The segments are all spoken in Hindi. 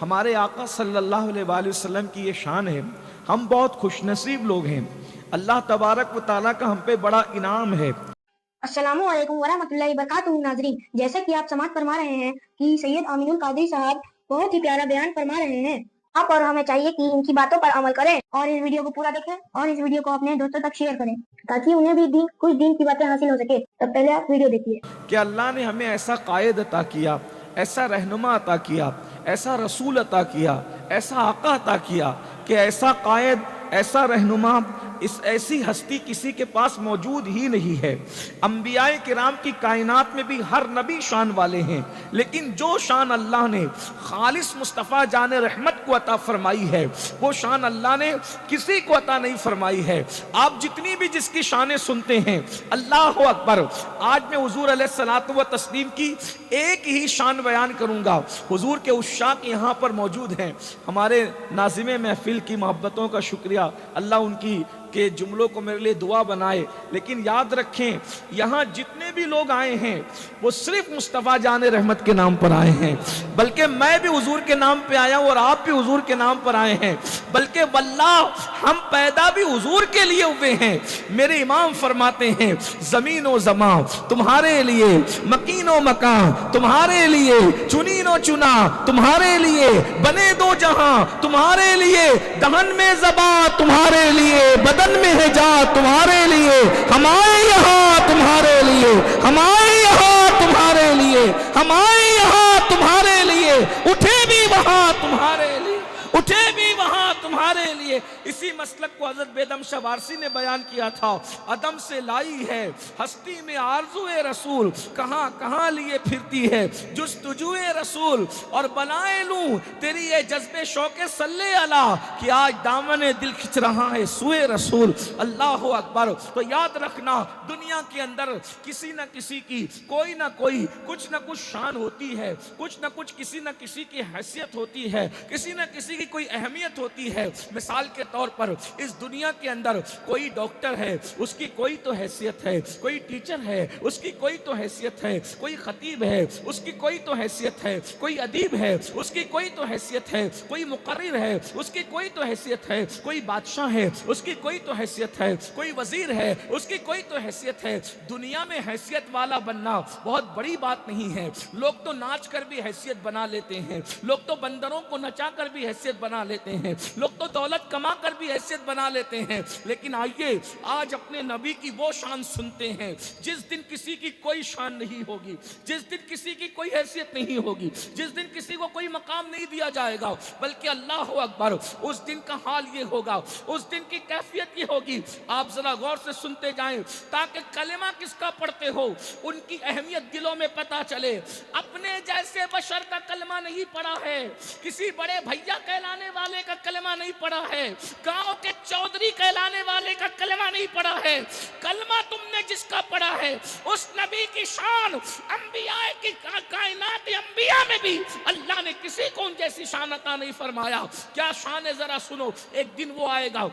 हमारे आका सल्लल्लाहु अलैहि वसल्लम की ये शान है। हम बहुत खुशनसीब लोग हैं, अल्लाह तबारक व तआला का हम पे बड़ा इनाम है। अस्सलामुअलैकुम वरहमतुल्लाहि वबरकातुहू। नाज़रीन, जैसा कि आप समाअत फरमा रहे हैं कि सैयद अमीनुल कादरी साहब बहुत ही प्यारा बयान फरमा रहे हैं। आप और हमें चाहिए कि इनकी बातों पर अमल करें और इस वीडियो को पूरा देखें और इस वीडियो को अपने दोस्तों तक शेयर करें ताकि उन्हें भी कुछ दिन की बातें हासिल हो सके। तो पहले आप वीडियो देखिए कि अल्लाह ने हमें ऐसा कायद अता किया, ऐसा रहनुमा अता किया, ऐसा रसूल अता किया, ऐसा आका अता किया कि ऐसा कायद, ऐसा रहनुमा, इस ऐसी हस्ती किसी के पास मौजूद ही नहीं है। अंबियाए किराम की कायनात में भी हर नबी शान वाले हैं, लेकिन जो शान अल्लाह ने खालिस मुस्तफ़ा जान रहमत को अता फरमाई है, वो शान अल्लाह ने किसी को अता नहीं फरमाई है। आप जितनी भी जिसकी शानें सुनते हैं, अल्लाह अकबर। आज मैं हुजूर अलैहिस्सलातु व तस्लीम की एक ही शान बयान करूंगा। हुजूर के उश्शाक यहाँ पर मौजूद हैं। हमारे नाज़िमे महफिल की मोहब्बतों का शुक्रिया, अल्लाह उनकी के जुमलों को मेरे लिए दुआ बनाए। लेकिन याद रखें, यहाँ जितने भी लोग आए हैं वो सिर्फ मुस्तफ़ा जान रहमत के नाम पर आए हैं, बल्कि मैं भी हुजूर के नाम पे आया हूँ और आप भी हुजूर के नाम पर आए हैं, बल्कि वल्लाह हम पैदा भी हुजूर के लिए हुए हैं। मेरे इमाम फरमाते हैं, ज़मीन व ज़मा तुम्हारे लिए, मकीन व मकान तुम्हारे लिए, चुनीन व चुना तुम्हारे लिए, बने दो जहां तुम्हारे लिए, दहन में ज़बा तुम्हारे लिए, बदन में है जा तुम्हारे लिए, हम आए यहाँ तुम्हारे लिए, हम आए यहाँ तुम्हारे लिए, हम आए यहाँ तुम्हारे लिए, उठे भी वहां तुम्हारे लिए, उठे भी वहां तुम्हारे लिए। इसी मसलक को हजरत बेदम शाह वारसी ने बयान किया था। अदम से लाई है हस्ती में आरज़ुए रसूल, कहां कहां लिए फिरती है जुस्तुजुए रसूल, और बनाए लूं तेरी ये जज्बे शौके सल्ले अला कि आज दामने दिल खिंच रहा है सुए रसूल। अल्लाह अकबर। तो याद रखना, दुनिया के अंदर किसी न किसी की कोई ना कोई कुछ न कुछ शान होती है, कुछ न कुछ किसी न किसी की हैसियत होती है, किसी न किसी की कोई अहमियत होती है। मिसाल के तौर पर इस दुनिया के अंदर कोई डॉक्टर है, उसकी कोई तो हैसियत है, कोई टीचर है, उसकी कोई तो हैसियत है, कोई खतीब है, उसकी कोई तो हैसियत है, कोई अदीब है, उसकी कोई तो हैसियत है, कोई मुकर्रिर है, उसकी कोई तो हैसियत है, कोई बादशाह है, उसकी कोई तो हैसियत है, कोई वजीर है, उसकी कोई तो हैसियत है। दुनिया में हैसियत वाला बनना बहुत बड़ी बात नहीं है। लोग तो नाच कर भी हैसियत बना लेते हैं, लोग तो बंदरों को नचा कर भी हैसियत बना लेते हैं, लोग तो दौलत कमा कर भी हैसियत बना लेते हैं। लेकिन आइए आज अपने नबी की वो शान सुनते हैं जिस दिन किसी की कोई शान नहीं होगी, जिस दिन किसी की कोई हैसियत नहीं होगी, जिस दिन किसी को कोई मकाम नहीं दिया जाएगा, बल्कि अल्लाह अकबर, उस दिन का हाल ये होगा, उस दिन की कैफियत ये होगी। आप जरा गौर से सुनते जाएं ताकि कलेमा किसका पढ़ते हो उनकी अहमियत दिलों में पता चले। अपने जैसे बशर का कलमा नहीं पढ़ा है, किसी बड़े भैया कहलाने वाले का कलमा नहीं पढ़ा है, गांव के चौधरी कहलाने वाले का कलमा नहीं पढ़ा है। कलमा तुमने जिसका पढ़ा है उस नबी की शान अंबिया की कायनात अंबिया में भी अल्लाह ने किसी को उन जैसी शान अता नहीं फरमाया। क्या शान है जरा सुनो। एक दिन वो आएगा,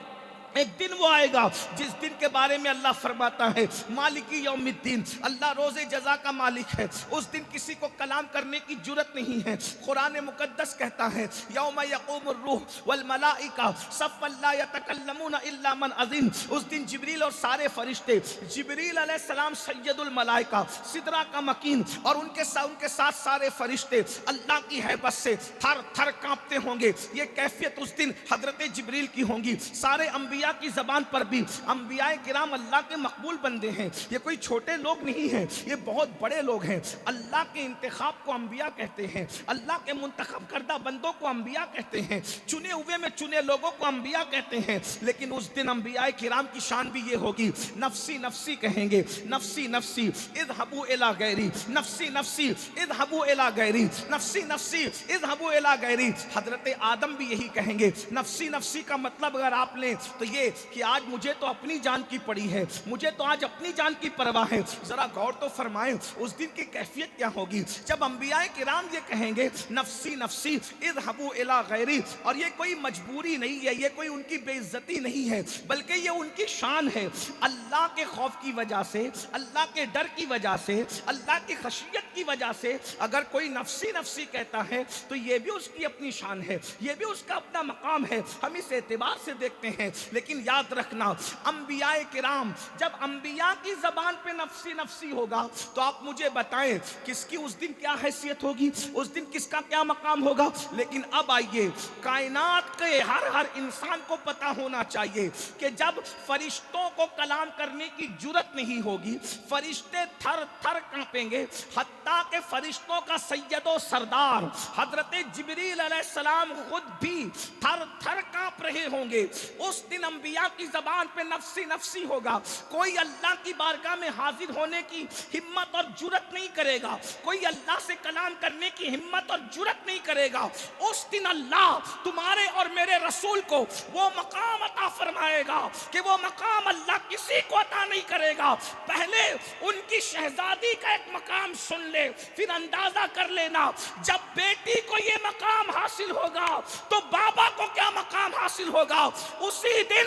एक दिन वो आएगा जिस दिन के बारे में अल्लाह फरमाता है मालिकी यौमिद्दीन, अल्लाह रोज़े जज़ा का मालिक है। उस दिन किसी को कलाम करने की जुरत नहीं है। कुरान मुकद्दस कहता है यौम यक़ूमुर रूह वल मलाइका सफ़्फ़न ला यतकल्लमूना इल्ला मन अज़िन। उस दिन जिब्रील और सारे फरिश्ते, जिब्रील अलैहिस्सलाम सय्यदुल मलाइका, सिदरा का मकीन, और उनके साथ सारे फरिश्ते अल्लाह की हैबत से थर थर कांपते होंगे। ये कैफियत उस दिन हजरत जिब्रील की होंगी। सारे अंबिया की जबान पर भी अंबियाए किराम अल्लाह के मकबूल बंदे हैं। ये कोई छोटे लोग नहीं हैं, ये बहुत बड़े लोग हैं। अल्लाह के इंतखाब को अंबिया कहते हैं, अल्लाह के मुंतखब करदा बंदों को अंबिया कहते हैं, चुने हुए में चुने लोगों को अंबिया कहते हैं। लेकिन उस दिन अंबियाए किराम की शान भी ये होगी, नफ्सी नफ्सी कहेंगे, नफ्सी नफ्सी इज़हबू इला गैरी, नफ्सी नफ्सी इज़हबू इला गैरी, नफ्सी नफ्सी इज़हबू इला गैरी। हजरत आदम भी यही कहेंगे। नफ्सी नफ्सी का मतलब अगर आप लें तो चाहिए कि आज मुझे तो अपनी जान की पड़ी है, मुझे तो आज अपनी जान की परवाह है। जरा गौर तो फरमाएं उस दिन की कैफियत क्या होगी जब अंबिया किराम ये कहेंगे नफ्सी नफ्सी इज़हबू इला गैरी। और ये कोई मजबूरी नहीं है, ये कोई उनकी बेइज्जती नहीं है, बल्कि ये उनकी शान है। अल्लाह के खौफ की वजह से, अल्लाह के डर की वजह से, अल्लाह की खशियत की वजह से अगर कोई नफ्सी नफ्सी कहता है तो ये भी उसकी अपनी शान है, ये भी उसका अपना मकाम है। हम इस एतबार से देखते हैं। लेकिन याद रखना अंबिया किराम, जब अंबिया की जबान पे नफ्सी नफ्सी होगा तो आप मुझे बताएं किसकी उस दिन क्या हैसियत होगी, उस दिन किसका क्या मकाम होगा। लेकिन अब आइए, कायनात के हर इंसान को पता होना चाहिए कि जब फरिश्तों को कलाम करने की जुर्रत नहीं होगी, फरिश्ते थर थर कांपेंगे। हत्ता के फरिश्तों का सैयदो सरदार हजरत जिब्रील अलैहिस्सलाम खुद भी थर थर कांप रहे होंगे। उस दिन अंबिया की जबान पे नफ्सी नफ्सी होगा। कोई अल्लाह की बारगाह में हाजिर होने की हिम्मत और जुर्रत नहीं करेगा, कोई अल्लाह से कलाम करने की हिम्मत और जुर्रत नहीं करेगा। उस दिन अल्लाह तुम्हारे और मेरे रसूल को वो मकाम अता फरमाएगा कि वो मकाम अल्लाह किसी को अता नहीं करेगा। पहले उनकी शहजादी का एक मकाम सुन ले, फिर अंदाजा कर लेना जब बेटी को ये मकाम हासिल होगा तो बाबा को क्या मकाम हासिल होगा। उसी दिन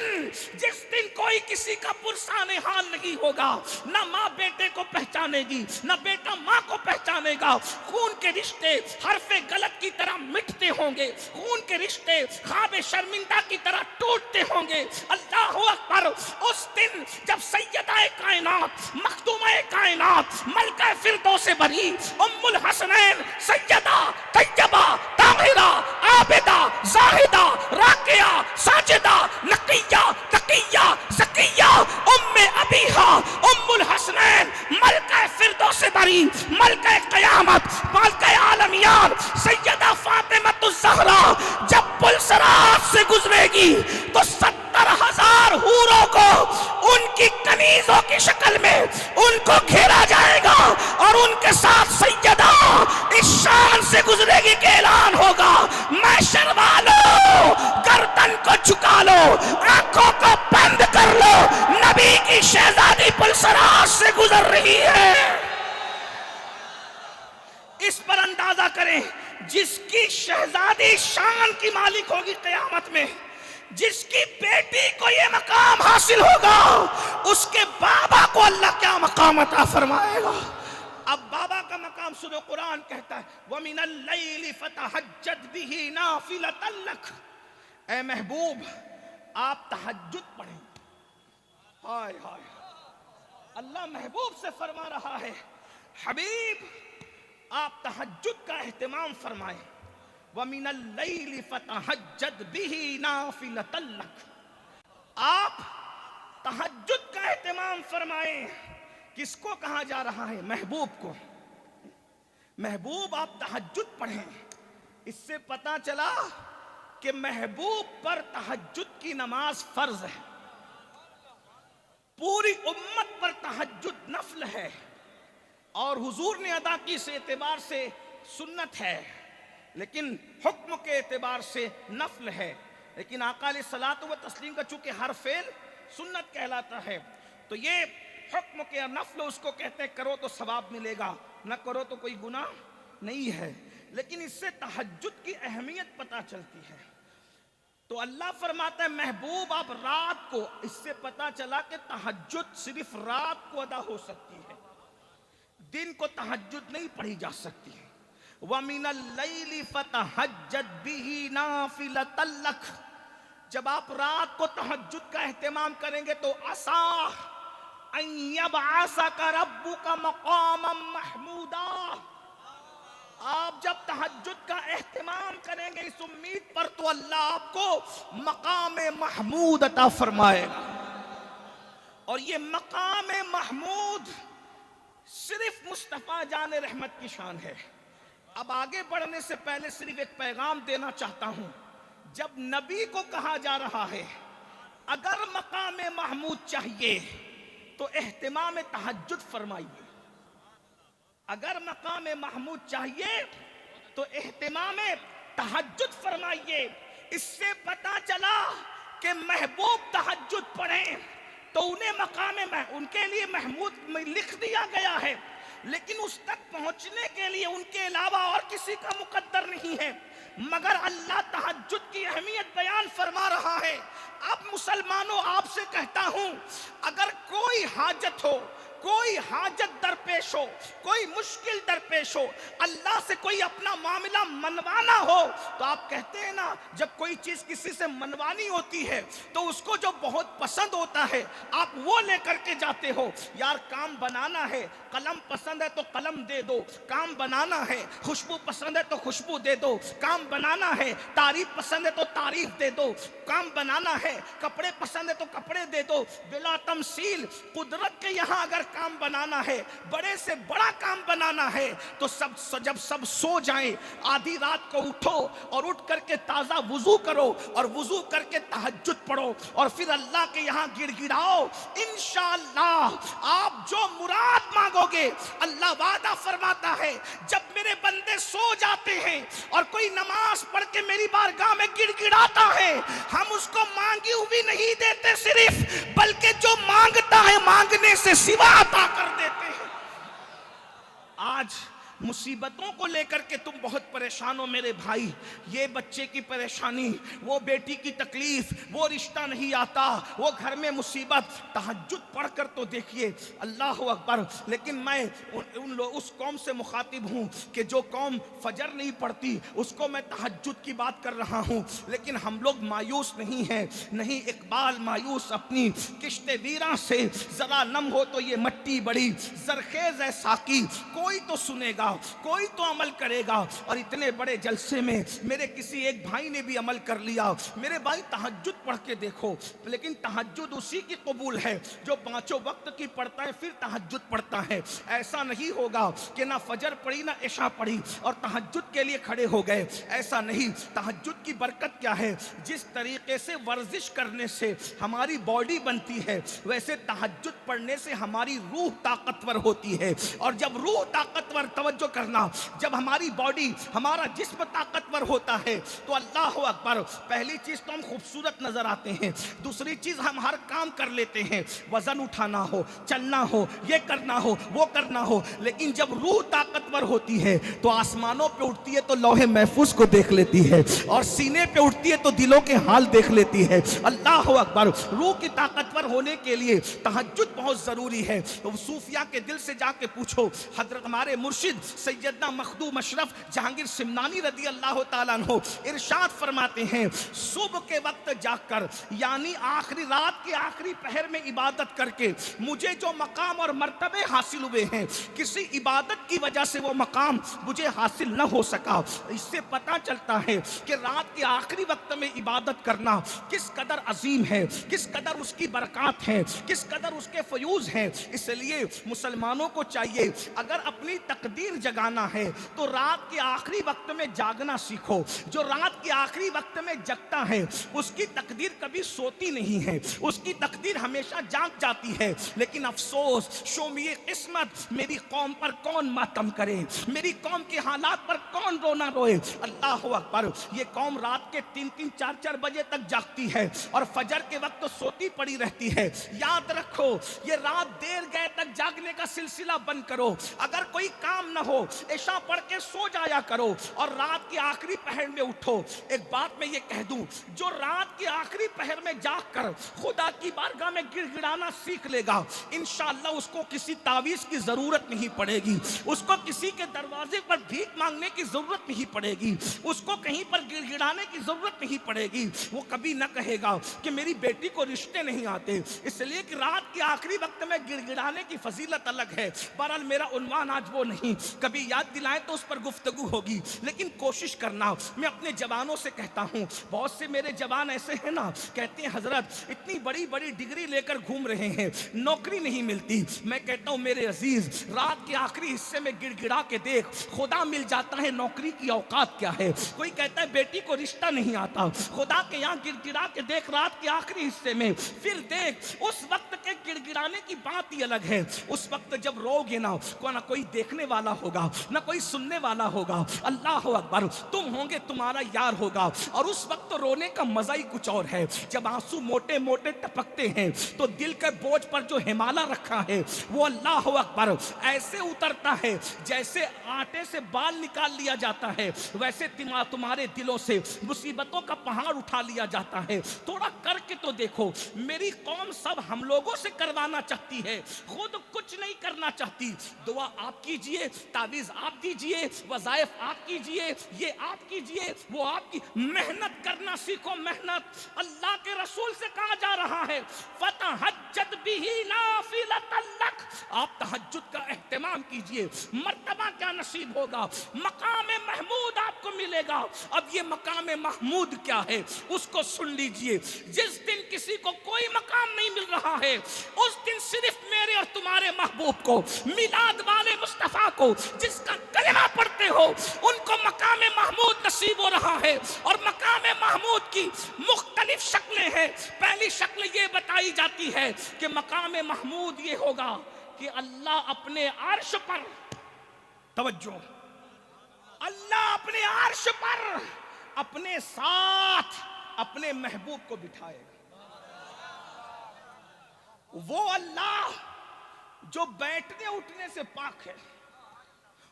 जिस दिन कोई किसी का पुरसाने हाल नहीं होगा, ना माँ बेटे को पहचानेगी, ना बेटा माँ को पहचानेगा। खून के रिश्ते हरफे गलत की तरह मिटते होंगे, खून के रिश्ते ख्वाबे शर्मिंदा की तरह टूटते होंगे। अल्लाह अकबर। उस दिन जब सैयदा कायनात, मखदूमा कायनात, मलका फिरदौस बरी, उम्मुल हसनैन, सैयदा तैयबा, ताहिरा, आबिदा, जाहिदा, राकिया, साजिदा, नकिया, तकिया, ज़किया, उम्मे अबीहा, उम्मुल हसनैन, मलका फिरदौस बरी, मलका क़यामत, मलका आलमियान, सैयदा फातिमतुज़ ज़हरा जब पुलसरात से गुजरेगी तो 70,000 हूरों को उनकी कनीजों की शक्ल में उनको घेरा जाएगा और उनके साथ सैयदा इस शान से गुजरेगी कि ऐलान होगा, मैशर वालों गर्दन को झुका लो, आंखों को बंद कर लो, नबी की शहजादी पुलसरात से गुजर रही है। इस पर अंदाजा करें, जिसकी शहजादी शान की मालिक होगी क़यामत में, जिसकी बेटी को ये मकाम हासिल होगा, उसके बाबा को अल्लाह क्या मकाम अता फरमाएगा। अब बाबा का मकाम सुनो, कुरान कहता है वमिनल लैली फतहज्जद बिही नाफिलतन लक। ऐ महबूब आप तहज्जुद पढ़ें। हाय हाय, अल्लाह महबूब से फरमा रहा है हबीब आप तहज्जुद का एहतमाम फरमाएं। वमिनल लैली फतहज्जद बिही नाफिलतन लक। आप तहज्जुद का एहतमाम फरमाएं। किसको कहा जा रहा है? महबूब को। महबूब आप तहज्जुद पढ़ें। इससे पता चला कि महबूब पर तहज्जुद की नमाज फर्ज है, पूरी उम्मत पर तहज्जुद नफल है और हुजूर ने अदा की इस एतबार से सुन्नत है, लेकिन हुक्म के एतबार से नफल है। लेकिन आका अलैहिस्सलातु व तस्लीम का चूंकि हर फेल सुन्नत कहलाता है, तो ये हुक्म के नफल उसको कहते हैं करो तो सवाब मिलेगा, न करो तो कोई गुनाह नहीं है। लेकिन इससे तहज्जुद की अहमियत पता चलती है। तो अल्लाह फरमाता है महबूब आप रात को, इससे पता चला कि तहज्जुद सिर्फ रात को अदा हो सकती है, दिन को तहज्जुद नहीं पढ़ी जा सकती है। वमिनल लैली फतहज्जद बिही नाफिलतन लक। जब आप रात को तहज्जुद का एहतमाम करेंगे तो असा यबअसका रब्बुका मक़ामम महमूदा। आप जब तहज्जुद का एहतमाम करेंगे इस उम्मीद पर तो अल्लाह आपको मकाम महमूद अता फरमाएगा। और ये मकाम महमूद सिर्फ मुस्तफा जान रहमत की शान है। अब आगे बढ़ने से पहले सिर्फ एक पैगाम देना चाहता हूं। जब नबी को कहा जा रहा है अगर मकाम महमूद चाहिए तो एहतिमाम तहज्जुद फरमाइए, अगर मकाम महमूद चाहिए तो एहतिमाम तहज्जुद फरमाइए। इससे पता चला कि महबूब तहज्जुद पढ़ें तो उन्हें मकाम उनके लिए महमूद में लिख दिया गया है, लेकिन उस तक पहुंचने के लिए उनके अलावा और किसी का मुकद्दर नहीं है। मगर अल्लाह तहज्जुद की अहमियत बयान फरमा रहा है। अब मुसलमानों आपसे कहता हूं, अगर कोई हाजत हो, कोई हाजत दरपेश हो, कोई मुश्किल दरपेश हो, अल्लाह से कोई अपना मामला मनवाना हो, तो आप कहते हैं ना, जब कोई चीज किसी से मनवानी होती है तो उसको जो बहुत पसंद होता है आप वो लेकर के जाते हो। यार काम बनाना है, कलम पसंद है तो कलम दे दो, काम बनाना है, खुशबू पसंद है तो खुशबू दे दो, काम बनाना है, तारीफ पसंद है तो तारीफ दे दो, काम बनाना है, कपड़े पसंद है तो कपड़े दे दो। बिला तमसील कुदरत के यहाँ अगर काम बनाना है, बड़े से बड़ा काम बनाना है, तो जब सब सो जाएं, आधी रात को उठो और उठ करके ताजा वुजू करो और वुजू करके तहज्जुद पढ़ो और फिर अल्लाह के यहाँ गिड़गिड़ाओ। इंशाअल्लाह आप जो मुराद मांगोगे, अल्लाह वादा फरमाता है, जब मेरे बंदे सो जाते हैं और कोई नमाज पढ़ के मेरी बारगाह में गिड़गिड़ाता है, हम उसको मांगी हुई नहीं देते सिर्फ, बल्कि जो मांगता है मांगने से सिवा अता कर देते हैं। आज मुसीबतों को लेकर के तुम बहुत परेशान हो मेरे भाई, ये बच्चे की परेशानी, वो बेटी की तकलीफ, वो रिश्ता नहीं आता, वो घर में मुसीबत, तहज्जुद पढ़कर तो देखिए, अल्लाह अकबर। लेकिन मैं उस कौम से मुखातिब हूँ कि जो कौम फजर नहीं पढ़ती, उसको मैं तहज्जुद की बात कर रहा हूँ। लेकिन हम लोग मायूस नहीं हैं, नहीं इकबाल मायूस अपनी किश्ते वीरा से, जरा नम हो तो ये मट्टी बड़ी जरखेज है साकी, कोई तो सुनेगा, कोई तो अमल करेगा। और इतने बड़े जलसे में मेरे किसी एक भाई ने भी अमल कर लिया। मेरे भाई तहज्जुद पढ़ के देखो, लेकिन तहज्जुद उसी की कबूल है जो पांचों वक्त की पढ़ता है फिर तहज्जुद पढ़ता है। ऐसा नहीं होगा कि ना फजर पढ़ी ना इशा पढ़ी और तहज्जुद के लिए खड़े हो गए, ऐसा नहीं। तहज्जुद की बरकत क्या है, जिस तरीके से वर्जिश करने से हमारी बॉडी बनती है, वैसे तहज्जुद पढ़ने से हमारी रूह ताकतवर होती है। और जब रूह ताकतवर, तवज्जो करना, जब हमारी बॉडी, हमारा जिस्म ताकतवर होता है तो अल्लाह अकबर, पहली चीज तो हम खूबसूरत नजर आते हैं, दूसरी चीज हम हर काम कर लेते हैं, वजन उठाना हो, चलना हो, ये करना हो, वो करना हो। लेकिन जब रूह ताकतवर होती है तो आसमानों पे उठती है तो लौहे महफूज को देख लेती है, और सीने पे उठती है तो दिलों के हाल देख लेती है। अल्लाह अकबर। रूह की ताकतवर होने के लिए तहज्जुद बहुत जरूरी है। तो सूफिया के दिल से जाके पूछो, हजरत हमारे मुर्शिद सैयदना मखदूम अशरफ जहांगीर सिमनानी रदी अल्लाह ताला अन्हु इरशाद फरमाते हैं, सुबह के वक्त जाकर, यानी आखिरी रात के आखिरी पहर में इबादत करके मुझे जो मकाम और मर्तबे हासिल हुए हैं, किसी इबादत की वजह से वो मकाम मुझे हासिल न हो सका। इससे पता चलता है कि रात के आखिरी वक्त में इबादत करना किस कदर अजीम है, किस कदर उसकी बरकत है, किस कदर उसके फयूज हैं। इसलिए मुसलमानों को चाहिए, अगर अपनी तकदीर जगाना है तो रात के आखिरी वक्त में जागना सीखो। जो रात के आखिरी वक्त में जगता है उसकी तकदीर कभी सोती नहीं है, उसकी तकदीर हमेशा जाग जाती है। लेकिन अफसोस, शोमिए किस्मत, मेरी कौम पर कौन मातम करे, मेरी कौम के हालात पर कौन रोना रोए। अल्लाह अकबर। ये कौम रात के 3-3, 4-4 बजे तक जागती है और फजर के वक्त तो सोती पड़ी रहती है। याद रखो, ये रात देर गए तक जागने का सिलसिला बंद करो। अगर कोई काम न हो, इशा पढ़ के सो जाया करो और रात के आखिरी पहर में उठो। एक बात मैं ये कह दूं, जो रात के आखिरी पहर में जागकर खुदा की बारगाह में गिड़गिड़ाना सीख लेगा, इंशाअल्लाह उसको किसी तावीज की जरूरत नहीं पड़ेगी, उसको किसी के दरवाजे पर भीख मांगने की जरूरत नहीं पड़ेगी, उसको कहीं पर गिड़गिड़ाने की जरूरत नहीं पड़ेगी। वो कभी न कहेगा कि मेरी बेटी को रिश्ते नहीं आते, इसलिए कि रात के आखिरी वक्त में गिड़गिड़ाने की फजीलत अलग है। बहरहाल मेरा उन्वान आज वो नहीं, कभी याद दिलाएं तो उस पर गुफ्तगू होगी, लेकिन कोशिश करना। मैं अपने जवानों से कहता हूं, बहुत से मेरे जवान ऐसे हैं ना, कहते हैं हजरत इतनी बड़ी बड़ी डिग्री लेकर घूम रहे हैं, नौकरी नहीं मिलती। मैं कहता हूं मेरे अजीज, रात के आखिरी हिस्से में गिड़गिड़ा के देख, खुदा मिल जाता है नौकरी की औकात क्या है। कोई कहता है बेटी को रिश्ता नहीं आता, खुदा के यहाँ गिड़गिड़ा के देख रात के आखिरी हिस्से में, फिर देख उस वक्त के गिड़गिड़ाने की बात ही अलग है। उस वक्त जब रोगे ना कोई देखने वाला होगा, ना कोई सुनने वाला होगा। अल्लाह अकबर, तुम होंगे, तुम्हारा यार होगा। और उस वक्त तो रोने का मजा ही कुछ और है। जब आंसू मोटे मोटे टपकते हैं तो दिल के बोझ पर जो हिमालय रखा है वो अल्लाह अकबर ऐसे उतरता है जैसे आटे से बाल निकाल लिया जाता है, वैसे तुम्हारे दिलों से मुसीबतों का पहाड़ उठा लिया जाता है। थोड़ा करके तो देखो। मेरी कौम सब हम लोगों से करवाना चाहती है, खुद कुछ नहीं करना चाहती। दुआ आप कीजिए, तावीज आप दीजिए, वज़ाइफ आप कीजिए, ये आप कीजिए, वो आपकी। मेहनत करना सीखो, मेहनत। अल्लाह के रसूल से कहा जा रहा है फतहज्जद बिही नाफिलतन लक, आप तहज्जुद का एहतमाम कीजिए। मर्तबा क्या नसीब होगा, मकाम महमूद आपको मिलेगा। अब ये मकाम महमूद क्या है उसको सुन लीजिए। जिस दिन किसी को कोई मकाम नहीं मिल रहा है, उस दिन सिर्फ मेरे और तुम्हारे महबूब को, मिलाद वाले मुस्तफा को, जिसका कलिमा पढ़ते हो, उनको मकाम महमूद नसीब हो रहा है। और मकाम महमूद की मुख्तलिफ शक्लें हैं। पहली शक्ल ये बताई जाती है कि मकाम महमूद ये होगा कि अल्लाह अपने अर्श पर, तवज्जो, अल्लाह अपने अर्श पर अपने साथ अपने महबूब को बिठाएगा। वो अल्लाह जो बैठने उठने से पाक है,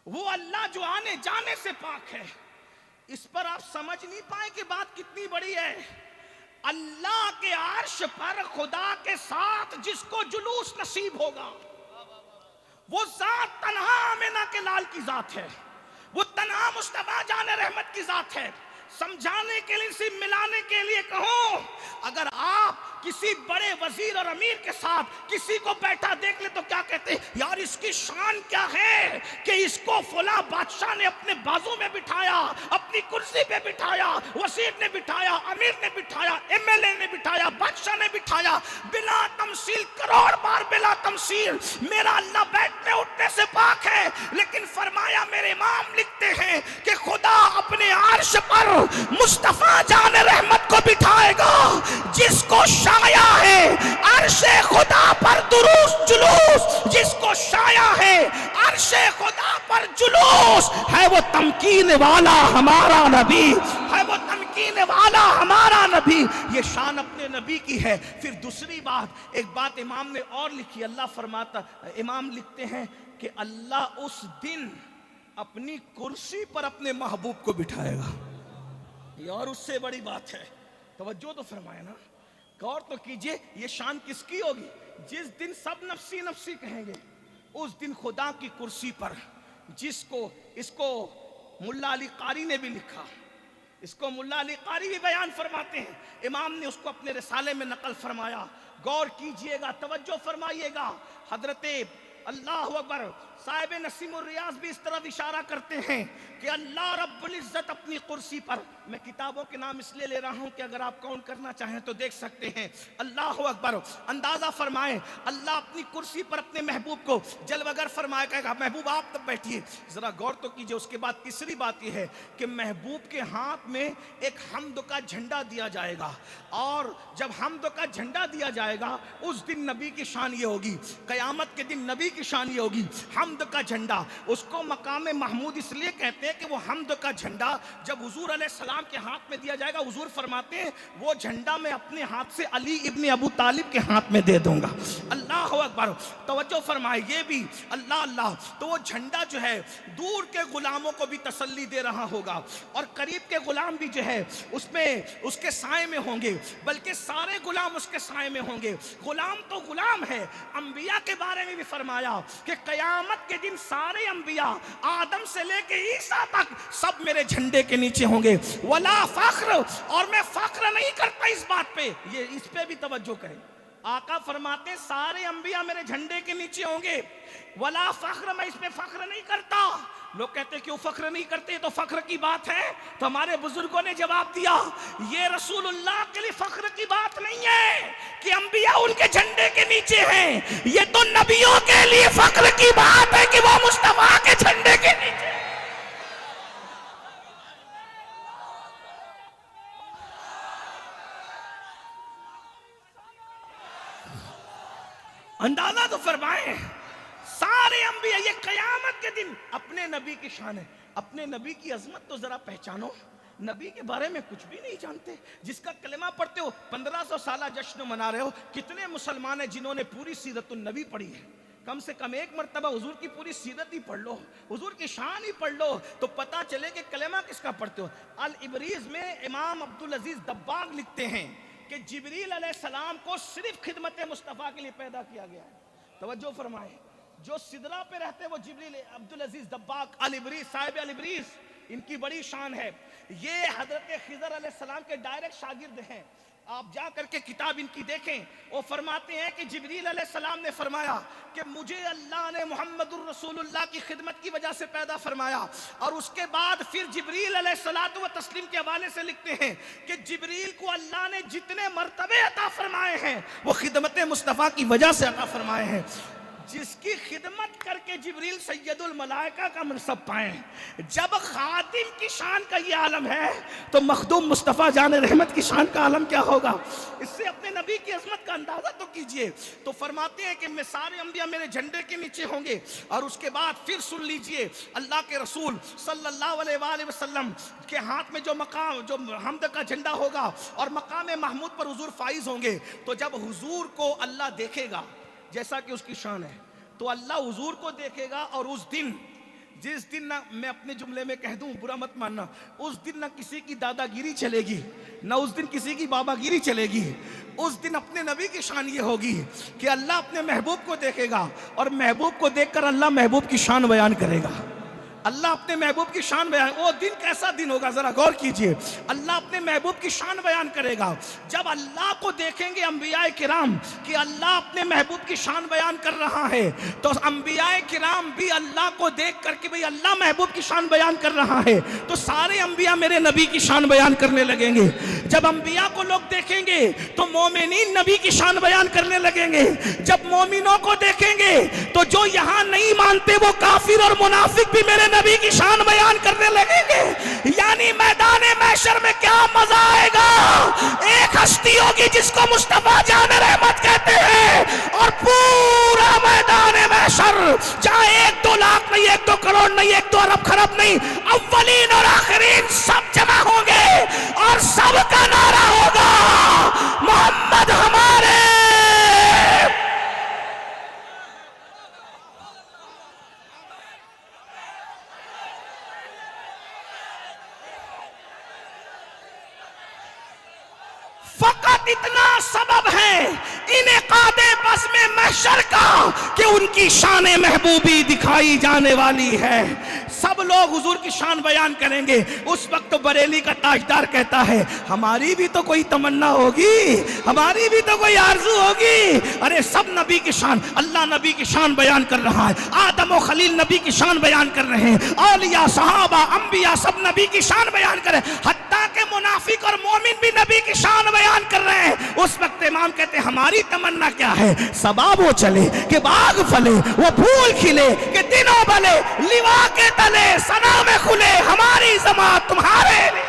वो अल्लाह जो आने जाने से पाक है। इस पर आप समझ नहीं पाए कि बात कितनी बड़ी है। अल्लाह के अर्श पर खुदा के साथ जिसको जुलूस नसीब होगा, वो जात तन्हा आमिना के लाल की जात है, वो तन्हा मुस्तफा जान रहमत की जात है। समझाने के लिए, इसे मिलाने के लिए कहूं, अगर आप किसी बड़े वजीर और अमीर के साथ किसी को बैठा देख ले तो क्या कहते हैं, यार इसकी शान क्या है कि इसको फला बादशाह ने अपने बाजू में बिठाया, अपनी कुर्सी पे बिठाया, वजीर ने बिठाया, अमीर ने बिठाया, एमएलए ने बिठाया, बादशाह ने बिठाया। बिला तमसील, करोड़ बार बिला तमसील, मेरा अल्लाह बैठने उठने से पाक है। लेकिन फरमाया, मेरे इमाम लिखते हैं कि खुदा अपने अर्श पर मुस्तफा जान रहमत को बिठाएगा जिसको शाया है अर्शे खुदा पर दुरूस जुलूस, जिसको शाया है अर्शे खुदा पर जुलूस है। वो तमकीन वाला हमारा नबी है, वो तमकीन वाला हमारा नबी। ये शान अपने नबी की है। फिर दूसरी बात, एक बात इमाम ने और लिखी। अल्लाह फरमाता, इमाम लिखते हैं कि अल्लाह उस दिन अपनी कुर्सी पर अपने महबूब को बिठाएगा। ये और उससे बड़ी बात है। तवज्जो तो फरमाए ना, गौर तो कीजिए। ये शान किसकी होगी? जिस दिन सब नफ्सी नफ्सी कहेंगे, उस दिन खुदा की कुर्सी पर, जिसको, इसको मुल्ला अली कारी ने भी लिखा, इसको मुल्ला अली कारी भी बयान फरमाते हैं। इमाम ने उसको अपने रिसाले में नकल फरमाया। गौर कीजिएगा, तवज्जो फरमाइएगा। हजरते अल्लाह अकबर साहिब नसीमुर रियाज भी इस तरफ इशारा करते हैं कि अल्लाह रब्बुल इज्जत अपनी कुर्सी पर, मैं किताबों के नाम इसलिए ले रहा हूं कि अगर आप काउंट करना चाहें तो देख सकते हैं। अल्लाह अकबर, अंदाजा फरमाएं, अल्लाह अपनी कुर्सी पर अपने महबूब को जलवगर फरमाए, कहेगा महबूब आप तब बैठिए। जरा गौर तो कीजिए। उसके बाद तीसरी बात यह है कि महबूब के हाथ में एक हम्द का झंडा दिया जाएगा। और जब हम्द का झंडा दिया जाएगा, उस दिन नबी की शान ये होगी, कयामत के दिन नबी की शान ये होगी, हम्द का झंडा। उसको मकाम महमूद इसलिए कहते हैं कि वो हम्द का झंडा जब हुजूर अलैहिस्सलाम के हाथ में दिया जाएगा, हुजूर फरमाते हैं वो झंडा मैं अपने हाथ से अली इब्ने अबू तालिब के हाथ में दे दूंगा। अल्लाह अकबर, तवज्जो फरमाए। ये भी अल्लाह अल्लाह, तो वो झंडा जो है दूर के गुलामों को भी तसल्ली दे रहा होगा, और करीब के गुलाम भी जो है उसमें उसके साए में होंगे, बल्कि सारे गुलाम उसके साए में होंगे। गुलाम तो गुलाम है। अंबिया के बारे में भी फरमाया कि कयामत के दिन सारे अंबिया आदम से लेके ईसा तक सब मेरे झंडे के नीचे होंगे। वला फख्र, और मैं फख्र नहीं करता इस बात पे, ये इस पे भी तवज्जो करें। आका फरमाते सारे अंबिया मेरे झंडे के नीचे होंगे। वला फख्र, मैं इस पे फख्र नहीं करता। लोग कहते क्यों फख्र नहीं करते, तो फख्र की बात है। तो हमारे बुजुर्गों ने जवाब दिया, ये रसूलुल्लाह के लिए फख्र की बात नहीं है कि अंबिया उनके झंडे के नीचे हैं। ये तो नबियों के लिए फख्र की बात है कि वो मुस्तफा के झंडे के नीचे। अंदाजा तो फरमाए, सारे अंबिया, ये कयामत के दिन अपने नबी की शान है। अपने नबी की अजमत तो जरा पहचानो। नबी के बारे में कुछ भी नहीं जानते। जिसका कलमा पढ़ते हो, 1500 साल जश्न मना रहे हो। कितने मुसलमान हैं जिन्होंने पूरी सीरतुन नबी पढ़ी है? कम से कम एक मर्तबा हुजूर की पूरी सीरत ही पढ़ लो, हुजूर की शान ही पढ़ लो, तो पता चले कि कलमा किसका पढ़ते हो। अल इबरीज में इमाम अब्दुल अजीज दब्बाग लिखते हैं कि जिब्रील अलैहिस्सलाम को सिर्फ खिदमत मुस्तफ़ा के लिए पैदा किया गया है। तवज्जो फरमाए, जो सिदरा पे रहते हैं वो जिब्रील अब्दुल अजीज दब्बाग अल इबरीज, साहिब अल इबरीज, इनकी बड़ी शान है। ये हजरत खिजर अलैहिस्सलाम के डायरेक्ट शागिर्द हैं। आप जा करके किताब इनकी देखें। वो फरमाते हैं कि जिब्रील अलैहिस्सलाम ने फरमाया कि मुझे अल्लाह ने मुहम्मदुर रसूलुल्लाह की खिदमत की वजह से पैदा फरमाया। और उसके बाद फिर जिब्रील अलैहिस्सलातु व तस्लीम के हवाले से लिखते हैं कि जिब्रील को अल्लाह ने जितने मर्तबे अता फरमाए हैं वो खिदमत मुस्तफ़ा की वजह से अता फरमाए हैं। जिसकी खिदमत करके जिब्रील सैयदुल मलाइका का मनसब पाए। जब खातिम की शान का ये आलम है तो मखदूम मुस्तफ़ा जान रहमत की शान का आलम क्या होगा? इससे अपने नबी की अजमत का अंदाजा तो कीजिए। तो फरमाते हैं कि मैं सारे अंबिया मेरे झंडे के नीचे होंगे। और उसके बाद फिर सुन लीजिए, अल्लाह के रसूल सल्लल्लाहु अलैहि वसल्लम के हाथ में जो मकाम, जो हमद का झंडा होगा और मकाम महमूद पर हुजूर फाइज होंगे। तो जब हुजूर को अल्लाह देखेगा, जैसा कि उसकी शान है, तो अल्लाह हुजूर को देखेगा। और उस दिन, जिस दिन ना, मैं अपने जुमले में कह दूं, बुरा मत मानना, उस दिन ना किसी की दादागिरी चलेगी, ना उस दिन किसी की बाबागिरी चलेगी। उस दिन अपने नबी की शान ये होगी कि अल्लाह अपने महबूब को देखेगा और महबूब को देखकर अल्लाह महबूब की शान बयान करेगा। अल्लाह अपने महबूब की शान बयान, वो दिन कैसा दिन होगा जरा गौर कीजिए। अल्लाह अपने महबूब की शान बयान करेगा। जब अल्लाह को देखेंगे अंबियाए किराम कि अल्लाह अपने महबूब की शान बयान कर रहा है, तो अंबियाए किराम भी अल्लाह को देख करके भाई अल्लाह महबूब की शान बयान कर रहा है, तो सारे अंबिया मेरे नबी की शान बयान करने लगेंगे। जब अंबिया को लोग देखेंगे तो मोमिनीन नबी की शान बयान करने लगेंगे। जब मोमिनों को देखेंगे तो जो यहाँ नहीं मानते वो काफिर और मुनाफिक भी मेरे नबी की शान बयान करने लगेंगे। यानी मैदान महशर में क्या मजा आएगा। एक हस्ती होगी जिसको मुस्तफा जान रहमत कहते हैं, और पूरा मैदान महशर, जहां 1-2 लाख नहीं, 1-2 करोड़ नहीं, 1-2 अरब खरब नहीं, अव्वलीन और आखिरीन सब जमा होंगे और सबका नारा होगा मोहम्मद हमारे। फकत इतना सबब है इनेकादे बस में महशर का कि उनकी शान महबूबी दिखाई जाने वाली है। सब लोग हुजूर की शान बयान करेंगे। उस वक्त तो बरेली का ताजदार कहता है हमारी भी तो कोई तमन्ना होगी, हमारी भी तो कोई आरजू होगी। अरे सब नबी की शान, अल्लाह नबी की शान बयान कर रहा है, आदम और खलील नबी की शान बयान कर रहे हैं, औलिया सहाबा अंबिया सब नबी की शान बयान कर रहे हैं, हत्ता के मुनाफिक और मोमिन भी नबी की शान बयान कर रहे हैं। उस वक्त इमाम कहते हैं हमारी तमन्ना क्या है, सबाब वो चले कि बाग फले, वो फूल खिले कि दिनों भले, लिवा के तले सना में खुले, हमारी जमात तुम्हारे लिए।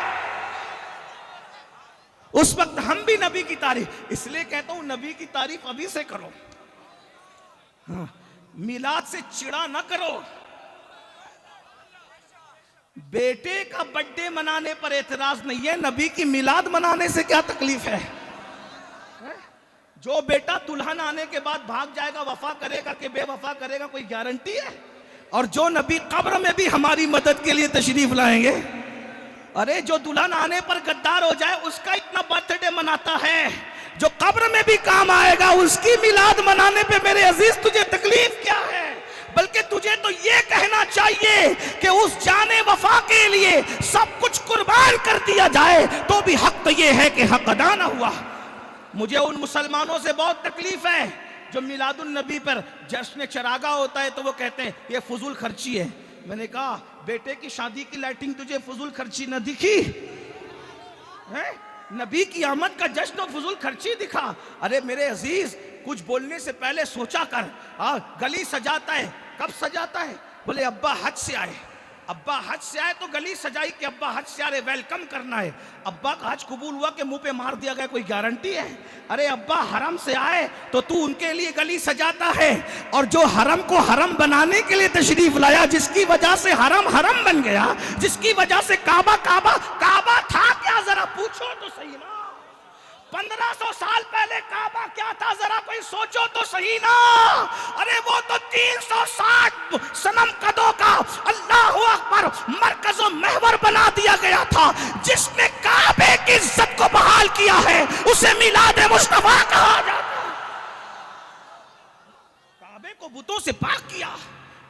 उस वक्त हम भी नबी की तारीफ, इसलिए कहता हूं नबी की तारीफ अभी से करो, हाँ, मिलाद से चिड़ा ना करो। बेटे का बर्थडे मनाने पर एतराज नहीं है, नबी की मिलाद मनाने से क्या तकलीफ है? जो बेटा दुल्हन आने के बाद भाग जाएगा, वफा करेगा कि बेवफा करेगा, कोई गारंटी है? और जो नबी कब्र में भी हमारी मदद के लिए तशरीफ लाएंगे। अरे जो दुल्हन आने पर गद्दार हो जाए उसका इतना बर्थडे मनाता है, जो कब्र में भी काम आएगा उसकी मिलाद मनाने पे मेरे अजीज तुझे तकलीफ क्या है? बल्कि तुझे तो ये कहना चाहिए कि उस जाने वफा के लिए सब कुछ कुर्बान कर दिया जाए, तो भी हक तो ये है कि हक अदा ना हुआ। मुझे उन मुसलमानों से बहुत तकलीफ है जो मिलादुन नबी पर जश्न चरागा होता है तो वो कहते हैं ये फजूल खर्ची है। मैंने कहा बेटे की शादी की लाइटिंग तुझे फजूल खर्ची न दिखी है? नबी की आमद का जश्न फजूल खर्ची दिखा? अरे मेरे अजीज, कुछ बोलने से पहले सोचा कर। गली सजाता है, कब सजाता है? बोले अब्बा हज से आए, अब्बा हज से आए तो गली सजाई कि अब्बा हज से आ रहे, वेलकम करना है। अब्बा का हज कबूल हुआ कि मुंह पे मार दिया गया, कोई गारंटी है? अरे अब्बा हरम से आए तो तू उनके लिए गली सजाता है, और जो हरम को हरम बनाने के लिए तशरीफ लाया, जिसकी वजह से हरम हरम बन गया, जिसकी वजह से काबा काबा काबा था क्या, जरा पूछो तो सही ना। 1500 साल पहले काबा क्या था, जरा कोई सोचो तो सही ना। अरे वो तो 360 सनम कदों का अल्लाहु अकबर मरकज़ और महवर बना दिया गया था। जिसने काबे की इज्जत को बहाल किया है उसे मिलाद मुस्तफा कहा जाता है। काबे को बुतों से पाक किया,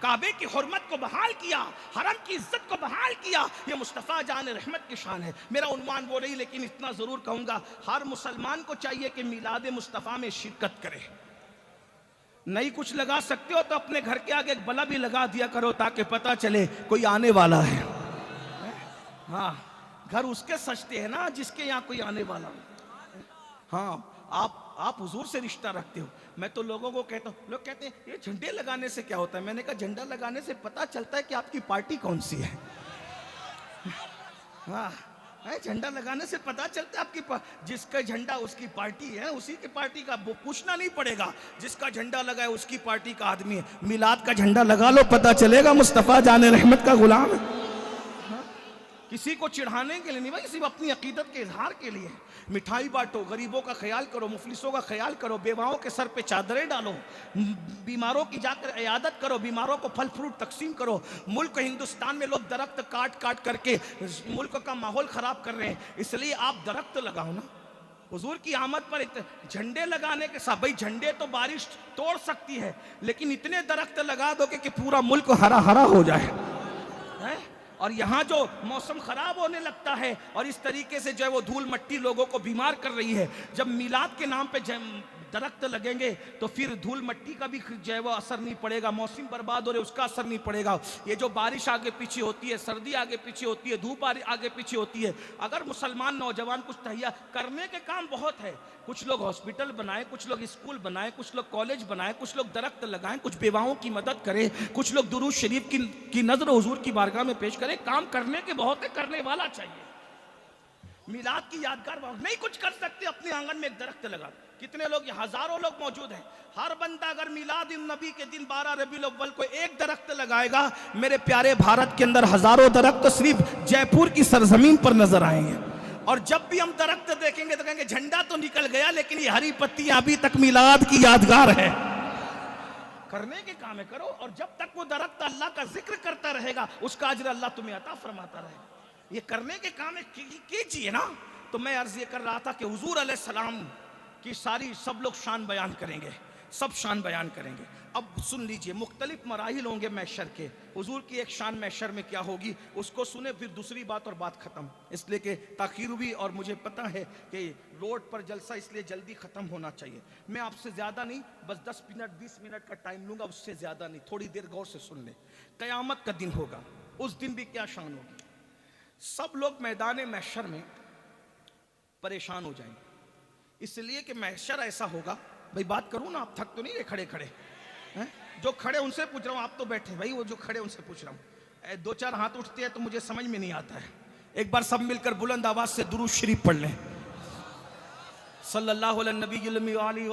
काबे की हुर्मत को बहाल किया, हरम की इज्जत को बहाल किया, ये मुस्तफ़ा जान रहमत की शान है। मेरा उन्वान वो नहीं, लेकिन इतना जरूर कहूंगा, हर मुसलमान को चाहिए कि मिलाद मुस्तफ़ा में शिरकत करे। नहीं कुछ लगा सकते हो तो अपने घर के आगे एक बल्ब भी लगा दिया करो, ताकि पता चले कोई आने वाला है। हाँ, घर उसके सजते हैं ना जिसके यहाँ कोई आने वाला हो। हाँ, आप हुजूर से रिश्ता रखते हो। मैं तो लोगों को कहता हूँ, लोग कहते हैं ये झंडे लगाने से क्या होता है। मैंने कहा झंडा लगाने से पता चलता है कि आपकी पार्टी कौन सी है। हाँ, झंडा लगाने से पता चलता है आपकी जिसका झंडा उसकी पार्टी है, उसी की पार्टी का, वो पूछना नहीं पड़ेगा। जिसका झंडा लगा है उसकी पार्टी का आदमी है। मिलाद का झंडा लगा लो, पता चलेगा मुस्तफ़ा जाने रहमत का गुलाम है। किसी को चिढ़ाने के लिए नहीं भाई, सिर्फ अपनी अकीदत के इजहार के लिए। मिठाई बांटो, गरीबों का ख्याल करो, मुफलिसों का ख्याल करो, बेवाओं के सर पे चादरें डालो, बीमारों की जाकर इयादत करो, बीमारों को फल फ्रूट तकसीम करो। मुल्क हिंदुस्तान में लोग दरख्त काट काट करके मुल्क का माहौल खराब कर रहे हैं, इसलिए आप दरख्त लगाओ ना। हुजूर की आमद पर झंडे लगाने के साथ, भाई झंडे तो बारिश तोड़ सकती है, लेकिन इतने दरख्त लगा दोगे कि पूरा मुल्क हरा हरा हो जाए है? और यहाँ जो मौसम खराब होने लगता है और इस तरीके से जो है वो धूल मट्टी लोगों को बीमार कर रही है, जब मिलाद के नाम पे दरख्त लगेंगे तो फिर धूल मट्टी का भी जो है वो असर नहीं पड़ेगा, मौसम बर्बाद हो रहे उसका असर नहीं पड़ेगा। ये जो बारिश आगे पीछे होती है, सर्दी आगे पीछे होती है, धूप आगे पीछे होती है, अगर मुसलमान नौजवान कुछ तहिया करने के काम बहुत है। कुछ लोग हॉस्पिटल बनाए, कुछ लोग स्कूल बनाए, कुछ लोग कॉलेज बनाए, कुछ लोग दरख्त लगाएं, कुछ बेवाओं की मदद करें, कुछ लोग दुरूद शरीफ की नजर हुजूर की बारगाह में पेश करें। काम करने के बहुत है, करने वाला चाहिए। मिलाद की यादगार नहीं कुछ कर सकते, अपने आंगन में एक दरख्त लगा। कितने लोग, हजारों लोग मौजूद हैं। हर बंदा अगर मिलाद नबी के दिन 12 रबीउल अव्वल को एक दरख्त लगाएगा, मेरे प्यारे भारत के अंदर हजारों दरख्त सिर्फ जयपुर की सरजमीन पर नजर आएंगे। और जब भी हम दरख्त देखेंगे तो कहेंगे झंडा तो निकल गया, लेकिन ये हरी पत्तियां अभी तक मिलाद की यादगार है। करने के काम है करो, और जब तक वो दरख्त अल्लाह का जिक्र करता रहेगा उसका अजर अल्लाह तुम्हें अता फरमाता रहेगा। ये करने के काम है, कीजिए ना। तो मैं अर्ज ये कर रहा था कि हुजूर अलैहिस्सलाम की सारी सब लोग शान बयान करेंगे, सब शान बयान करेंगे। अब सुन लीजिए, मुख्तलिफ मराहिल होंगे मैशर के। हुजूर की एक शान मैशर में क्या होगी उसको सुने, फिर दूसरी बात और बात खत्म। इसलिए कि ताखीर हुई और मुझे पता है कि रोड पर जलसा इसलिए जल्दी खत्म होना चाहिए। मैं आपसे ज़्यादा नहीं, बस 10 मिनट 20 मिनट का टाइम लूँगा, उससे ज़्यादा नहीं। थोड़ी देर गौर से सुन लें। क़यामत का दिन होगा, उस दिन भी क्या शान होगी। सब लोग मैदान मैशर में परेशान हो जाएंगे, इसलिए कि मैशर ऐसा होगा। भाई बात करूं ना, आप थक तो नहीं रहे खड़े खड़े हैं? जो खड़े उनसे पूछ रहा हूं, आप तो बैठे। भाई वो जो खड़े उनसे पूछ रहा हूं। 2-4 हाथ उठते हैं तो मुझे समझ में नहीं आता है। एक बार सब मिलकर बुलंद आवाज से दुरूद शरीफ पढ़ लें। सल्लल्लाहु अलैहि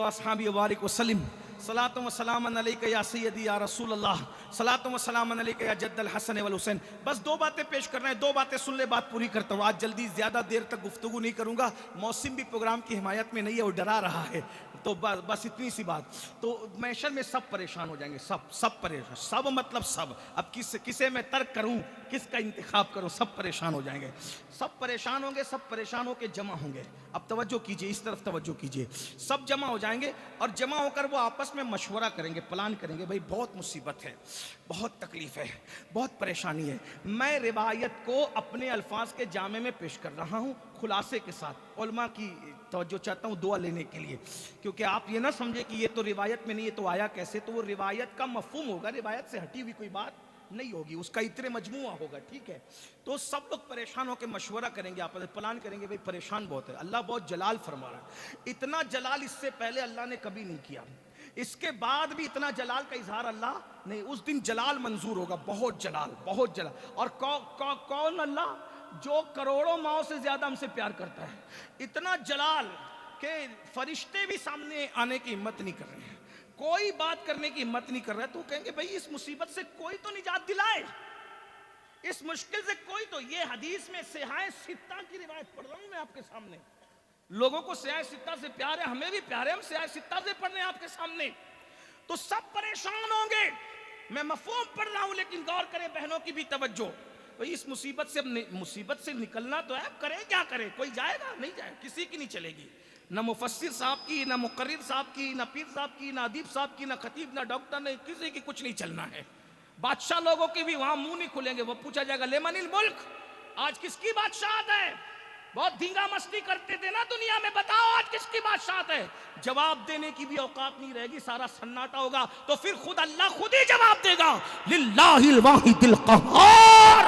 वसल्लम। सलातु व सलामन अलैका या सय्यदी या रसूल अल्लाह, सलातु व सलामन अलैका या जद्दल हसन वल हुसैन। बस 2 बातें पेश करना है, 2 बातें सुन ले, बात पूरी करता हूँ। आज जल्दी ज़्यादा देर तक गुफ्तगू नहीं करूँगा, मौसम भी प्रोग्राम की हिमायत में नहीं है, वो डरा रहा है। तो बस इतनी सी बात। तो मैशर में सब परेशान हो जाएंगे, सब परेशान, सब मतलब सब। अब किसे मैं तर्क करूँ, किसका इंतखाब करूँ, सब परेशान हो जाएंगे। सब परेशान होंगे, सब परेशान होकर जमा होंगे। अब तवज्जो कीजिए, इस तरफ तवज्जो कीजिए। सब जमा हो जाएंगे और जमा होकर वो आपस में मशवरा करेंगे, प्लान करेंगे। भाई बहुत मुसीबत है, बहुत तकलीफ है, बहुत परेशानी है। मैं रिवायत को अपने अल्फाज के जामे में पेश कर रहा हूँ, खुलासे के साथ। उलमा की तवज्जो चाहता हूँ दुआ लेने के लिए, क्योंकि आप ये ना समझे कि ये तो रिवायत में नहीं है तो आया कैसे। तो वो रिवायत का मफहूम होगा, रिवायत से हटी हुई कोई बात नहीं होगी, उसका इतने मजमुआ होगा, ठीक है। तो सब लोग परेशान होकर मशवरा करेंगे, आपस में प्लान करेंगे। भाई परेशान बहुत है, अल्लाह बहुत जलाल फरमा रहा है। इतना जलाल इससे पहले अल्लाह ने कभी नहीं किया इसके बाद भी इतना जलाल का इजहार अल्लाह नहीं, उस दिन जलाल मंजूर होगा, बहुत जलाल, बहुत जलाल। और कौन अल्लाह? जो करोड़ों माओ से ज्यादा हमसे प्यार करता है। इतना जलाल के फरिश्ते भी सामने आने की हिम्मत नहीं कर रहे हैं, कोई बात करने की हिम्मत नहीं कर रहा है। तो कहेंगे भाई इस मुसीबत से कोई तो निजात दिलाए, इस मुश्किल से कोई तो। ये हदीस में सिहाए सित्ता की रिवायत पढ़ रहा हूं मैं आपके सामने। लोगों को सिहाए सित्ता से प्यार है, हमें भी प्यार है, हम सिहाए सित्ता से पढ़ रहे हैं आपके सामने। तो सब परेशान होंगे, मैं मफहूम पढ़ रहा हूं, लेकिन गौर करें बहनों की भी तवज्जो। भाई इस मुसीबत से निकलना तो है, करें क्या करें? कोई जाएगा? नहीं जाएगा, किसी की नहीं चलेगी। न मुफस्सिर साहब की, न मुकर्रिर साहब की, न पीर साहब की, न अदीब साहब की, न खतीब, न डॉक्टर, नहीं, किसी की कुछ नहीं चलना है। बादशाह लोगों की भी वहां मुंह नहीं खुलेंगे। वो पूछा जाएगा लेमनिल मुल्क, आज किसकी बादशाहत है? बहुत धींगा मस्ती करते थे ना दुनिया में, बताओ आज किसकी बादशाहत है? जवाब देने की भी औकात नहीं रहेगी, सारा सन्नाटा होगा। तो फिर खुद अल्लाह खुद ही जवाब देगा, लिल्लाहिल वाहिदिल क़हार।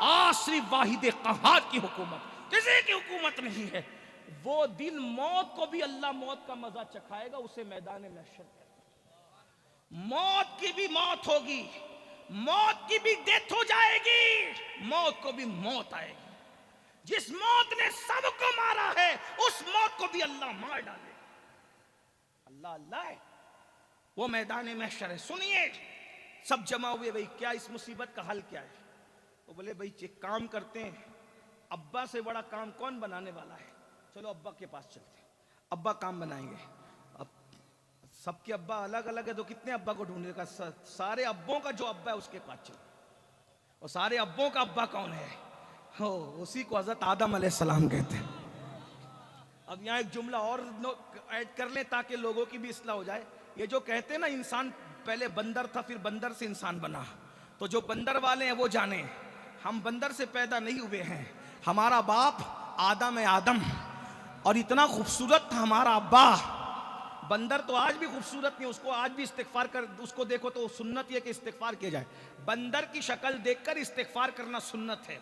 आज सिर्फ वाहिद क़हार की हुकूमत, किसी की हुकूमत नहीं है। वो दिन मौत को भी अल्लाह मौत का मजा चखाएगा, उसे मैदान महशर कहते हैं। मौत की भी मौत होगी, मौत की भी डेथ हो जाएगी, मौत को भी मौत आएगी। जिस मौत ने सबको मारा है, उस मौत को भी अल्लाह मार डाले। अल्लाह अल्लाह है, वो मैदान महशर है। सुनिए, सब जमा हुए, भाई क्या इस मुसीबत का हल क्या है? तो बोले भाई एक काम करते हैं, अब्बा से बड़ा काम कौन बनाने वाला है? चलो अब्बा के पास चलते हैं, अब्बा काम बनाएंगे। अब सबके अब्बा अलग अलग है, तो कितने अब्बा को ढूंढेगा? सारे अब्बों का जो अब्बा है उसके पास चलो। और सारे अब्बों का अब्बा कौन है? हो, उसी को हजरत आदम अलैहिस्सलाम कहते हैं। अब यहाँ एक जुमला और ऐड कर लें ताकि लोगों की भी इस्लाह हो जाए। ये जो कहते हैं ना, इंसान पहले बंदर था, फिर बंदर से इंसान बना, तो जो बंदर वाले हैं वो जाने, हम बंदर से पैदा नहीं हुए हैं। हमारा बाप आदम है, आदम, और इतना खूबसूरत था हमारा अब्बा। बंदर तो आज भी खूबसूरत नहीं, उसको आज भी इस्तिगफार कर, उसको देखो तो सुन्नत ये कि इस्तिगफार किया जाए। बंदर की शक्ल देखकर इस्तिगफार करना सुन्नत है।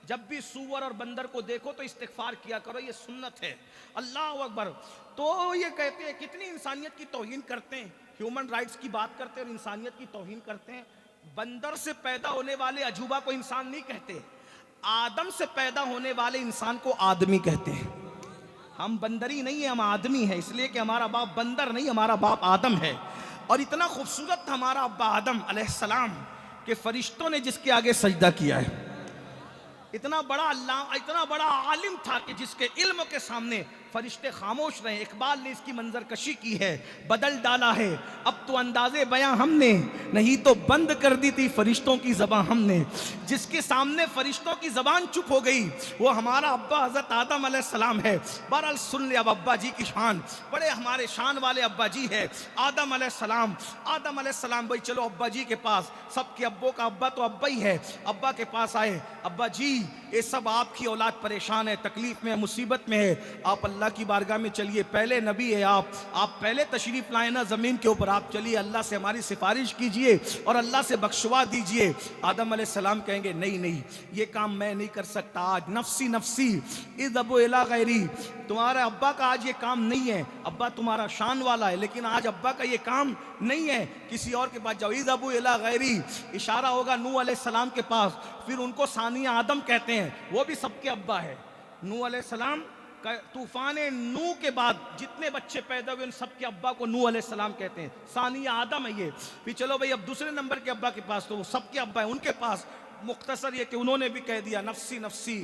जब भी सूअर और बंदर को देखो तो इस्तिगफार किया करो, ये सुन्नत है। अल्लाह अकबर। तो ये कहते हैं कितनी इंसानियत की तौहीन करते हैं, ह्यूमन राइट्स की बात करते हैं और इंसानियत की तौहीन करते हैं। बंदर से पैदा होने वाले अजूबा को इंसान नहीं कहते, आदम से पैदा होने वाले इंसान को आदमी कहते हैं। हम बंदरी नहीं है, हम आदमी है, इसलिए कि हमारा बाप बंदर नहीं, हमारा बाप आदम है। और इतना खूबसूरत था हमारा अब्बा आदम अलैहिस्सलाम के फरिश्तों ने जिसके आगे सजदा किया है। इतना बड़ा अल्लाह, इतना बड़ा आलिम था कि जिसके इल्म के सामने फरिश्ते खामोश रहे। इकबाल ने इसकी मंजर कशी की है, बदल डाला है अब तो अंदाजे बयां हमने, नहीं तो बंद कर दी थी फरिश्तों की जबान हमने। जिसके सामने फरिश्तों की जबान चुप हो गई वो हमारा अब्बा हजरत आदम अलैहिस्सलाम है। बहरहाल सुन ले अब अब्बा जी की शान, बड़े हमारे शान वाले अब्बा जी है आदम अलैहिस्सलाम। आदम अलैहिस्सलाम भाई चलो अब्बा जी के पास, सबके अब्बों का अब्बा तो अब्बा ही है। अब्बा के पास आए, अब्बा जी ये सब आपकी औलाद परेशान है, तकलीफ में, मुसीबत में है, आप अल्लाह की बारगाह में चलिए, पहले नबी है आप पहले तशरीफ लाए ना ज़मीन के ऊपर, आप चलिए अल्लाह से हमारी सिफारिश कीजिए और अल्लाह से बख्शवा दीजिए। आदम अलैहिस्सलाम कहेंगे नहीं नहीं, ये काम मैं नहीं कर सकता, आज नफसी नफसी इज़्हबू इला गैरी, तुम्हारे अब्बा का आज ये काम नहीं है, अब्बा तुम्हारा शान वाला है, लेकिन आज अब्बा का ये काम नहीं है, किसी और के पास जाओ। इज़्हबू इला गैरी, इशारा होगा नूह अलैहिस्सलाम के पास, फिर उनको सानिया आदम कहते हैं, वो भी सबके अब्बा है। नूह अलैहिस्सलाम तूफान नूह के बाद जितने बच्चे पैदा हुए उन सबके अब्बा को नूह अलैहिस्सलाम कहते हैं, सानिया आदम है ये। फिर चलो भाई अब दूसरे नंबर के अब्बा के पास, तो वो सबके अब्बा है, उनके पास मुख्तसर ये कि उन्होंने भी कह दिया नफसी नफसी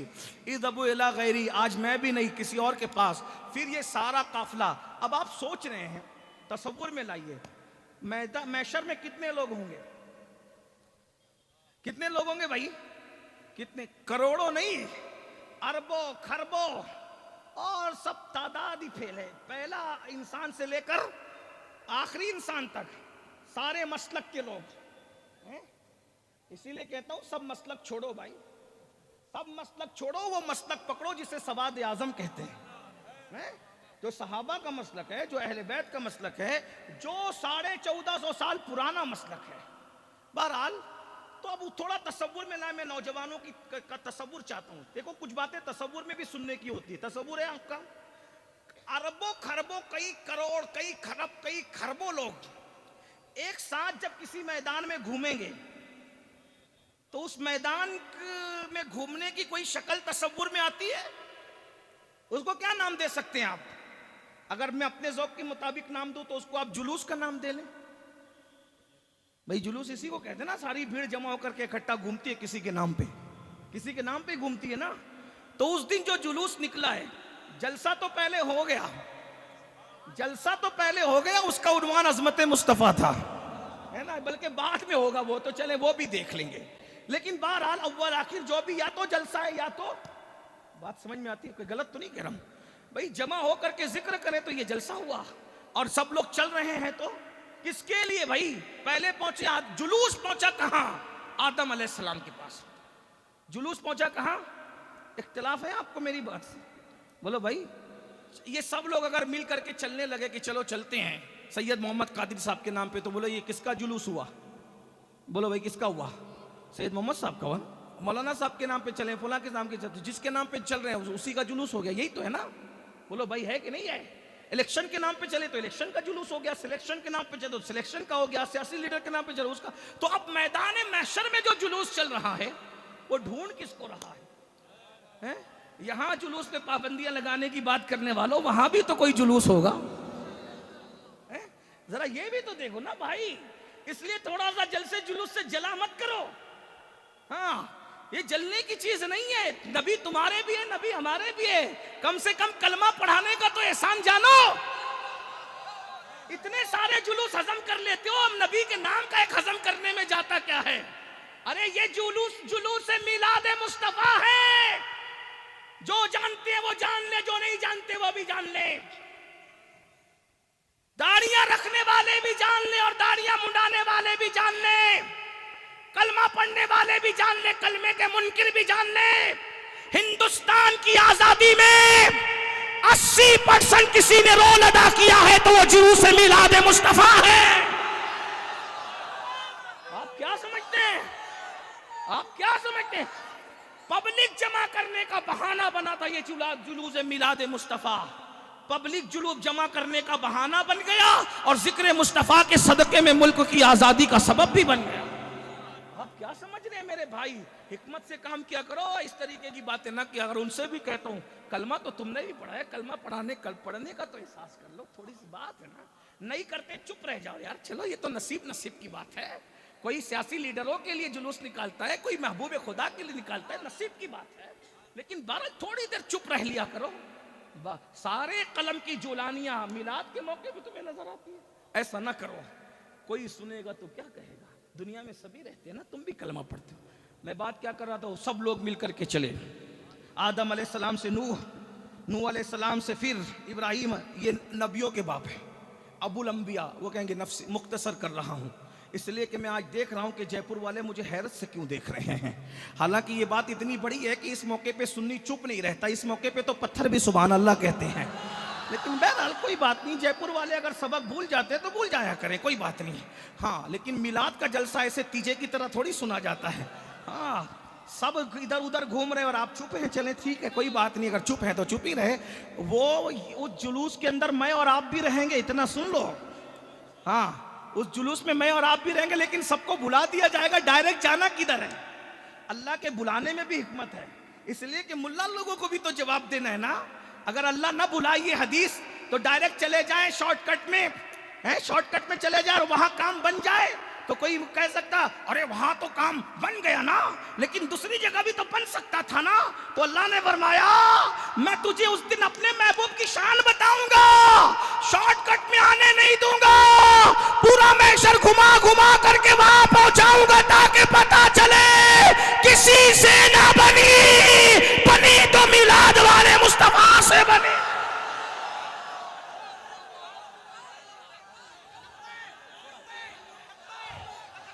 इज़्हबू इला गैरी, आज मैं भी नहीं किसी और के पास। फिर ये सारा काफिला, अब आप सोच रहे हैं, तसव्वुर में लाइए, मैशर में कितने लोग होंगे? कितने लोग होंगे भाई? कितने? करोड़ों नहीं, अरबों खरबों, और सब तादाद ही फेल है। पहला इंसान से लेकर आखिरी इंसान तक सारे मसलक के लोग हैं। इसीलिए कहता हूं सब मसलक छोड़ो भाई, सब मसलक छोड़ो, वो मसलक पकड़ो जिसे सवाद आजम कहते हैं, जो सहाबा का मसलक है, जो अहले बैत का मसलक है, जो 1450 साल पुराना मसलक है। बहरहाल तो अब थोड़ा तसव्वुर में लाए, मैं नौजवानों की का तसव्वुर चाहता हूं। देखो कुछ बातें तसव्वुर में भी सुनने की होती है। तसव्वुर है आपका, अरबों खरबों कई करोड़, कई खरब, कई खरबों लोग एक साथ जब किसी मैदान में घूमेंगे तो उस मैदान में घूमने की कोई शक्ल तस्वुर में आती है? उसको क्या नाम दे सकते हैं आप? अगर मैं अपने ज़ौक़ के मुताबिक नाम दूं तो उसको आप जुलूस का नाम दे लें। भाई जुलूस इसी को कहते हैं ना, सारी भीड़ जमा होकर के इकट्ठा घूमती है किसी के नाम पे, किसी के नाम पे घूमती है ना। तो उस दिन जो जुलूस निकला है, जलसा तो पहले हो गया, जलसा तो पहले हो गया, उसका उन्वान अज़मत मुस्तफ़ा था, है ना, बल्कि बाद में होगा वो तो चले वो भी देख लेंगे। लेकिन बहरहाल अव्वल आखिर जो भी, या तो जलसा है या तो, बात समझ में आती है, कोई गलत तो नहीं कह रहा हूं भाई, जमा होकर के जिक्र करें तो ये जलसा हुआ और सब लोग चल रहे हैं तो किसके लिए भाई? पहले पहुंचे, जुलूस पहुंचा कहां? आदम अलैहिस्सलाम के पास। जुलूस पहुंचा कहां? इख्तिलाफ है आपको मेरी बात से? बोलो भाई, ये सब लोग अगर मिल करके चलने लगे कि चलो चलते हैं सैयद मोहम्मद कादिर साहब के नाम पे, तो बोलो ये किसका जुलूस हुआ? बोलो भाई किसका हुआ? सैयद मोहम्मद साहब का हुआ। मौलाना साहब के नाम पे चले, फुला के नाम के चलते, जिसके नाम पे चल रहे हैं उसी का जुलूस हो गया, यही तो है ना? बोलो भाई है कि नहीं है? इलेक्शन के नाम पे चले तो इलेक्शन का जुलूस हो गया, सिलेक्शन के नाम पे चले तो सिलेक्शन का हो गया, सियासी लीडर के नाम पे चले उसका। तो अब मैदान महशर में जो जुलूस चल रहा है वो ढूंढ किसको रहा है? यहां जुलूस पे पाबंदियां लगाने की बात करने वालों, वहां भी तो कोई जुलूस होगा, जरा ये भी तो देखो ना भाई। इसलिए थोड़ा सा जलसे जुलूस से जला मत करो। हाँ, ये जलने की चीज नहीं है। नबी तुम्हारे भी है, नबी हमारे भी है, कम से कम कलमा पढ़ाने का तो एहसान जानो। इतने सारे जुलूस हजम कर लेते हो, अब नबी के नाम का एक हजम करने में जाता क्या है? अरे ये जुलूस से मिलाद मुस्तफा है। जो जानते हैं वो जान ले, जो नहीं जानते वो भी जान ले। दाढ़ियां रखने वाले भी जान ले और दाढ़ियां मुंडाने वाले भी जान ले, कलमा पढ़ने वाले भी जान ले, कलमे के मुनकिर भी जान ले। हिंदुस्तान की आजादी में 80% किसी ने रोल अदा किया है तो वो जुलूस से मिलाद मुस्तफा है। आप क्या समझते हैं? आप क्या समझते हैं? पब्लिक जमा करने का बहाना बना था ये जुलूस मिलाद मुस्तफा। पब्लिक जुलूस जमा करने का बहाना बन गया और जिक्र मुस्तफा के सदके में मुल्क की आजादी का सबब भी बन गया। आप क्या समझ रहे हैं मेरे भाई? हिकमत से काम किया करो, इस तरीके की बातें ना किया। अगर उनसे भी कहता हूँ कलमा तो तुमने भी पढ़ा है, कलमा पढ़ने का तो एहसास कर लो, थोड़ी सी बात है ना। नहीं करते चुप रह जाओ यार, चलो ये तो नसीब की बात है। कोई सियासी लीडरों के लिए जुलूस निकालता है, कोई महबूब खुदा के लिए निकालता है, नसीब की बात है। लेकिन बारह थोड़ी देर चुप रह लिया करो। सारे कलम की जुलानियां मिलाद के मौके पे तुम्हें नजर आती है, ऐसा ना करो। कोई सुनेगा तो क्या कहेगा? दुनिया में सभी रहते हैं ना, तुम भी कलमा पढ़ते हो। मैं बात क्या कर रहा था? सब लोग मिलकर के चले, आदम अलैहिस्सलाम से नूह अलैहिस्सलाम से फिर इब्राहिम, ये नबियों के बाप है, अबुल अंबिया। वो कहेंगे नफ्स मुख्तसर कर रहा हूँ इसलिए कि मैं आज देख रहा हूं कि जयपुर वाले मुझे हैरत से क्यों देख रहे हैं। हालांकि ये बात इतनी बड़ी है कि इस मौके पे सुन्नी चुप नहीं रहता, इस मौके पे तो पत्थर भी सुभान अल्लाह कहते हैं। लेकिन बहरहाल कोई बात नहीं, जयपुर वाले अगर सबक भूल जाते हैं तो भूल जाया करें, कोई बात नहीं। हाँ, लेकिन मिलाद का जलसा ऐसे तीजे की तरह थोड़ी सुना जाता है। हाँ, सब इधर उधर घूम रहे और आप चुप हैं, चले ठीक है, कोई बात नहीं, अगर चुप है तो चुप ही रहे। वो जुलूस के अंदर मैं और आप भी रहेंगे, इतना सुन लो। हाँ, उस जुलूस में मैं और आप भी रहेंगे, लेकिन सबको बुला दिया जाएगा। डायरेक्ट जाना किधर है? अल्लाह के बुलाने में भी हिकमत है, इसलिए कि मुल्ला लोगों को भी तो जवाब देना है ना। अगर अल्लाह ना बुलाइए हदीस तो डायरेक्ट चले जाएं शॉर्टकट में, शॉर्टकट में चले जाए और वहां काम बन जाए तो कोई कह सकता अरे वहां तो काम बन गया ना, लेकिन दूसरी जगह भी तो बन सकता था ना। तो अल्लाह ने फरमाया मैं तुझे उस दिन अपने महबूब की शान बताऊंगा, शॉर्टकट में आने नहीं दूंगा, पूरा महशर घुमा घुमा करके वहां पहुंचाऊंगा ताकि पता चले किसी से ना बनी तो मिलाद वाले मुस्तफा से बनी।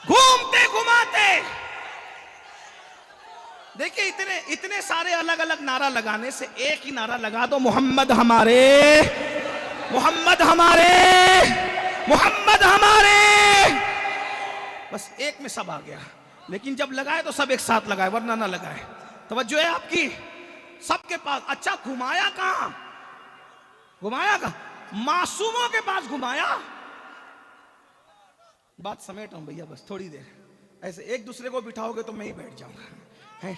घूमते घुमाते देखिए, इतने सारे अलग अलग नारा लगाने से एक ही नारा लगा दो, मोहम्मद हमारे, मोहम्मद हमारे, मोहम्मद हमारे। बस एक में सब आ गया। लेकिन जब लगाए तो सब एक साथ लगाए, वरना ना लगाए। तवज्जो है आपकी सबके पास। अच्छा, घुमाया कहां? घुमाया कहां? मासूमों के पास घुमाया। बात समेट रहा हूं भैया, बस थोड़ी देर, ऐसे एक दूसरे को बिठाओगे तो मैं ही बैठ जाऊंगा। है?